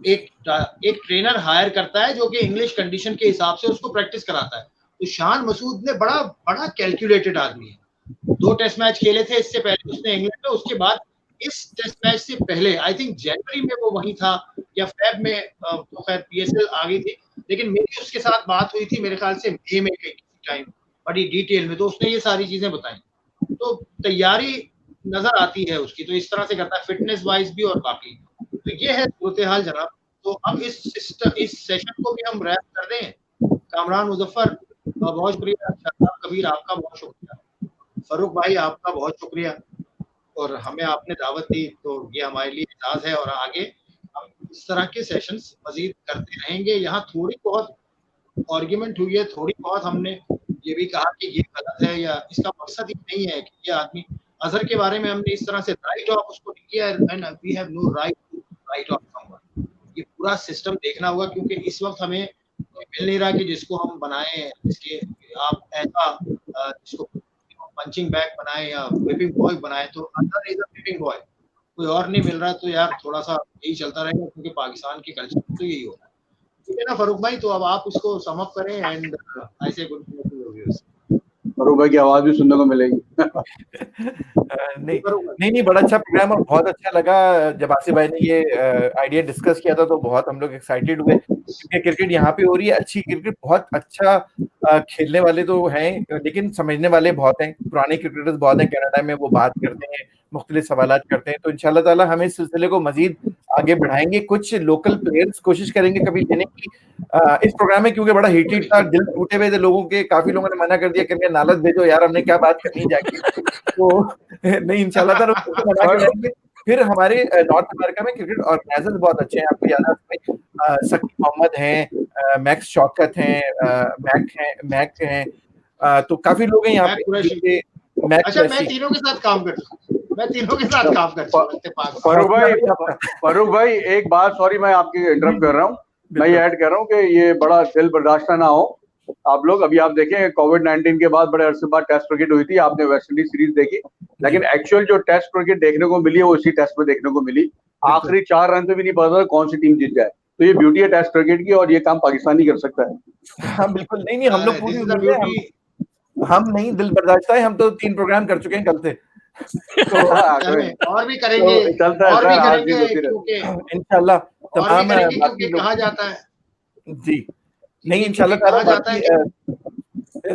एक ट्रेनर हायर करता है जो कि इंग्लिश कंडीशन के हिसाब से उसको प्रैक्टिस कराता है। तो शान मसूद ने बड़ा कैलकुलेटेड आदमी है। 2 टेस्ट मैच खेले थे इससे पहले उसने इंग्लैंड में, उसके बाद इस टेस्ट मैच से पहले आई थिंक जनवरी में वो वहीं था या फेब में, तो खैर पीएसएल आ गई थी, लेकिन मेरी उसके साथ बात हुई थी मेरे ख्याल से मई में किसी टाइम, बड़ी डिटेल में, तो उसने ये सारी चीजें बताई। तो तैयारी नजर आती है उसकी, तो इस तरह से करता है फिटनेस वाइज भी और बाकी। तो ये है सूरत हाल जनाब। तो अब इस सेशन को भी हम रैप कर दें। कामरान मुजफ्फर बहुत शुक्रिया, शादाब कबीर आपका बहुत शुक्रिया, फरूक भाई आपका बहुत शुक्रिया, और हमें आपने दावत दी, तो ये हमारे लिए एजाज है। और आगे हम इस तरह के सेशंस मजीद करते रहेंगे। यहाँ थोड़ी बहुत आर्ग्यूमेंट हुई है, थोड़ी बहुत हमने ये भी कहा कि ये गलत है, या इसका मकसद ही नहीं है कि ये आदमी अजहर के बारे में हमने इस तरह से राइट ऑफ उसको नहीं किया, and we have no right to write off someone. ये पूरा सिस्टम देखना होगा, क्योंकि इस वक्त हमें कोई मिल नहीं रहा कि जिसको हम बनाएं, जिसके आप ऐसा जिसको पंचिंग बैग बनाएं या व्हिपिंग बॉय बनाएं। तो Azhar is a whipping boy, कोई और नहीं मिल रहा। तो यार थोड़ा सा यही चलता रहेगा, क्योंकि पाकिस्तान की कल्चर तो यही हो रहा है। ठीक है ना फरूक भाई, तो अब आप इसको सम अप करें एंड ऐसे गुड व्यूअर्स। फरूक भाई की आवाज भी सुनने को मिलेगी। नहीं, बड़ा अच्छा प्रोग्राम और बहुत अच्छा लगा। जब आसिफ भाई ने ये आइडिया डिस्कस किया था तो बहुत हम लोग एक्साइटेड हुए, क्योंकि क्रिकेट यहाँ पे हो रही है अच्छी क्रिकेट, बहुत अच्छा खेलने वाले तो हैं लेकिन समझने वाले बहुत हैं, पुराने क्रिकेटर्स बहुत हैं कनाडा में, वो बात करते हैं, मुख्तलिफ सवालात करते हैं। तो इंशाल्लाह ताला हम इस सिलसिले को मजीद आगे बढ़ाएंगे, कुछ लोकल प्लेयर्स कोशिश करेंगे कभी लेने की इस प्रोग्राम में, क्योंकि बड़ा हीटेड था, दिल टूटे हुए थे लोगों के, काफी लोगों ने मना कर दिया, करके नालत भेजो यार, हमने क्या बात करनी जाके। तो नहीं, इंशाल्लाह ताला उसको मना के लाएंगे। फिर हमारे नॉर्थ अमेरिका में क्रिकेट ऑर्गेनाइजर्स बहुत अच्छे हैं, आपको याद है सकीब मोहम्मद हैं, मैक्स शौकत हैं, मैक हैं, तो काफी लोग हैं यहाँ पे। अच्छा, मैं तीनों के साथ काम करता हूँ। फरूक भाई एक बात, सॉरी मैं आपकी इंटरप्ट कर रहा हूँ, मैं ये ऐड कर रहा हूँ कि ये बड़ा दिल बर्दाश्त ना हो आप लोग। अभी आप देखें कोविड-19 के बाद बड़े अरसे बाद टेस्ट क्रिकेट हुई थी, आपने वेस्ट इंडीज सीरीज देखी, लेकिन एक्चुअल जो टेस्ट क्रिकेट देखने को मिली है वो इसी टेस्ट में देखने को मिली। आखिरी 4 रन पे भी नहीं पता था कौन सी टीम जीत जाए। तो ये ब्यूटी है टेस्ट क्रिकेट की, और ये काम पाकिस्तान ही कर सकता है। हाँ बिल्कुल, नहीं हम लोग पूरी हम नहीं दिल बर्दाश्त है, हम तो 3 प्रोग्राम कर चुके हैं कल से। तो और भी करेंगे, चलता है, और भी करेंगे, इंशाल्लाह तमाम क्योंकि कहा जाता है जी, नहीं इंशाल्लाह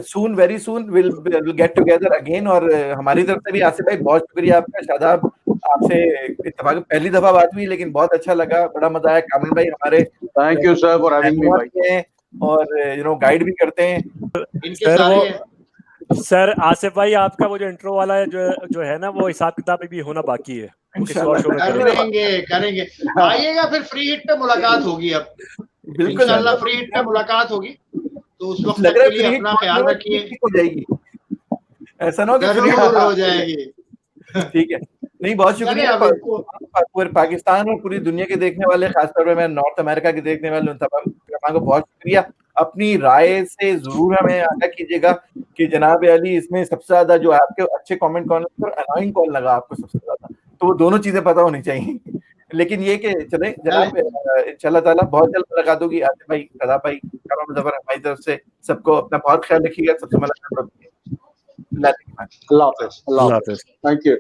soon, very soon will get together again. और हमारी तरफ से भी आसिफ भाई बहुत शुक्रिया आपका, शादाब आपसे इत्तेफाक पहली दफा बात हुई लेकिन बहुत अच्छा लगा, बड़ा मजा आया। कामरान भाई हमारे thank you sir for having me भाई, और गाइड भी करते हैं इनके सारे। सर आसिफ भाई आपका वो जो इंट्रो वाला है जो है ना, वो हिसाब किताब भी होना बाकी है, करेंगे। आइएगा, फिर फ्री हिट पे मुलाकात होगी। अब इंशाल्लाह फ्री हिट पे मुलाकात होगी, तो उस वक्त के लिए अपना ख्याल रखिए। हो जाएगी ऐसा ना हो कि फ्री जरूर हो जाएगी। ठीक है, नहीं बहुत शुक्रिया पूरे पाकिस्तान और पूरी दुनिया के देखने वाले, खासतौर पे मैं नॉर्थ अमेरिका के देखने वाले उन तमाम को बहुत शुक्रिया। अपनी राय से जरूर हमें आगाह कीजिएगा कि जनाब अली इसमें सबसे ज्यादा जो आपके अच्छे कमेंट कौन और अनोइंग कौन लगा आपको सबसे ज्यादा, तो वो दोनों चीजें पता होनी चाहिए। लेकिन ये कि चले जनाब इंशाल्लाह ताला बहुत जल्द मुलाकात होगी। आसिफ भाई, शदाब भाई, करम ज़फर हमारी तरफ से सबको अपना बहुत ख्याल रखिएगा। सबसे मुलाकात होगी। अल्लाह हाफिज़, थैंक यू।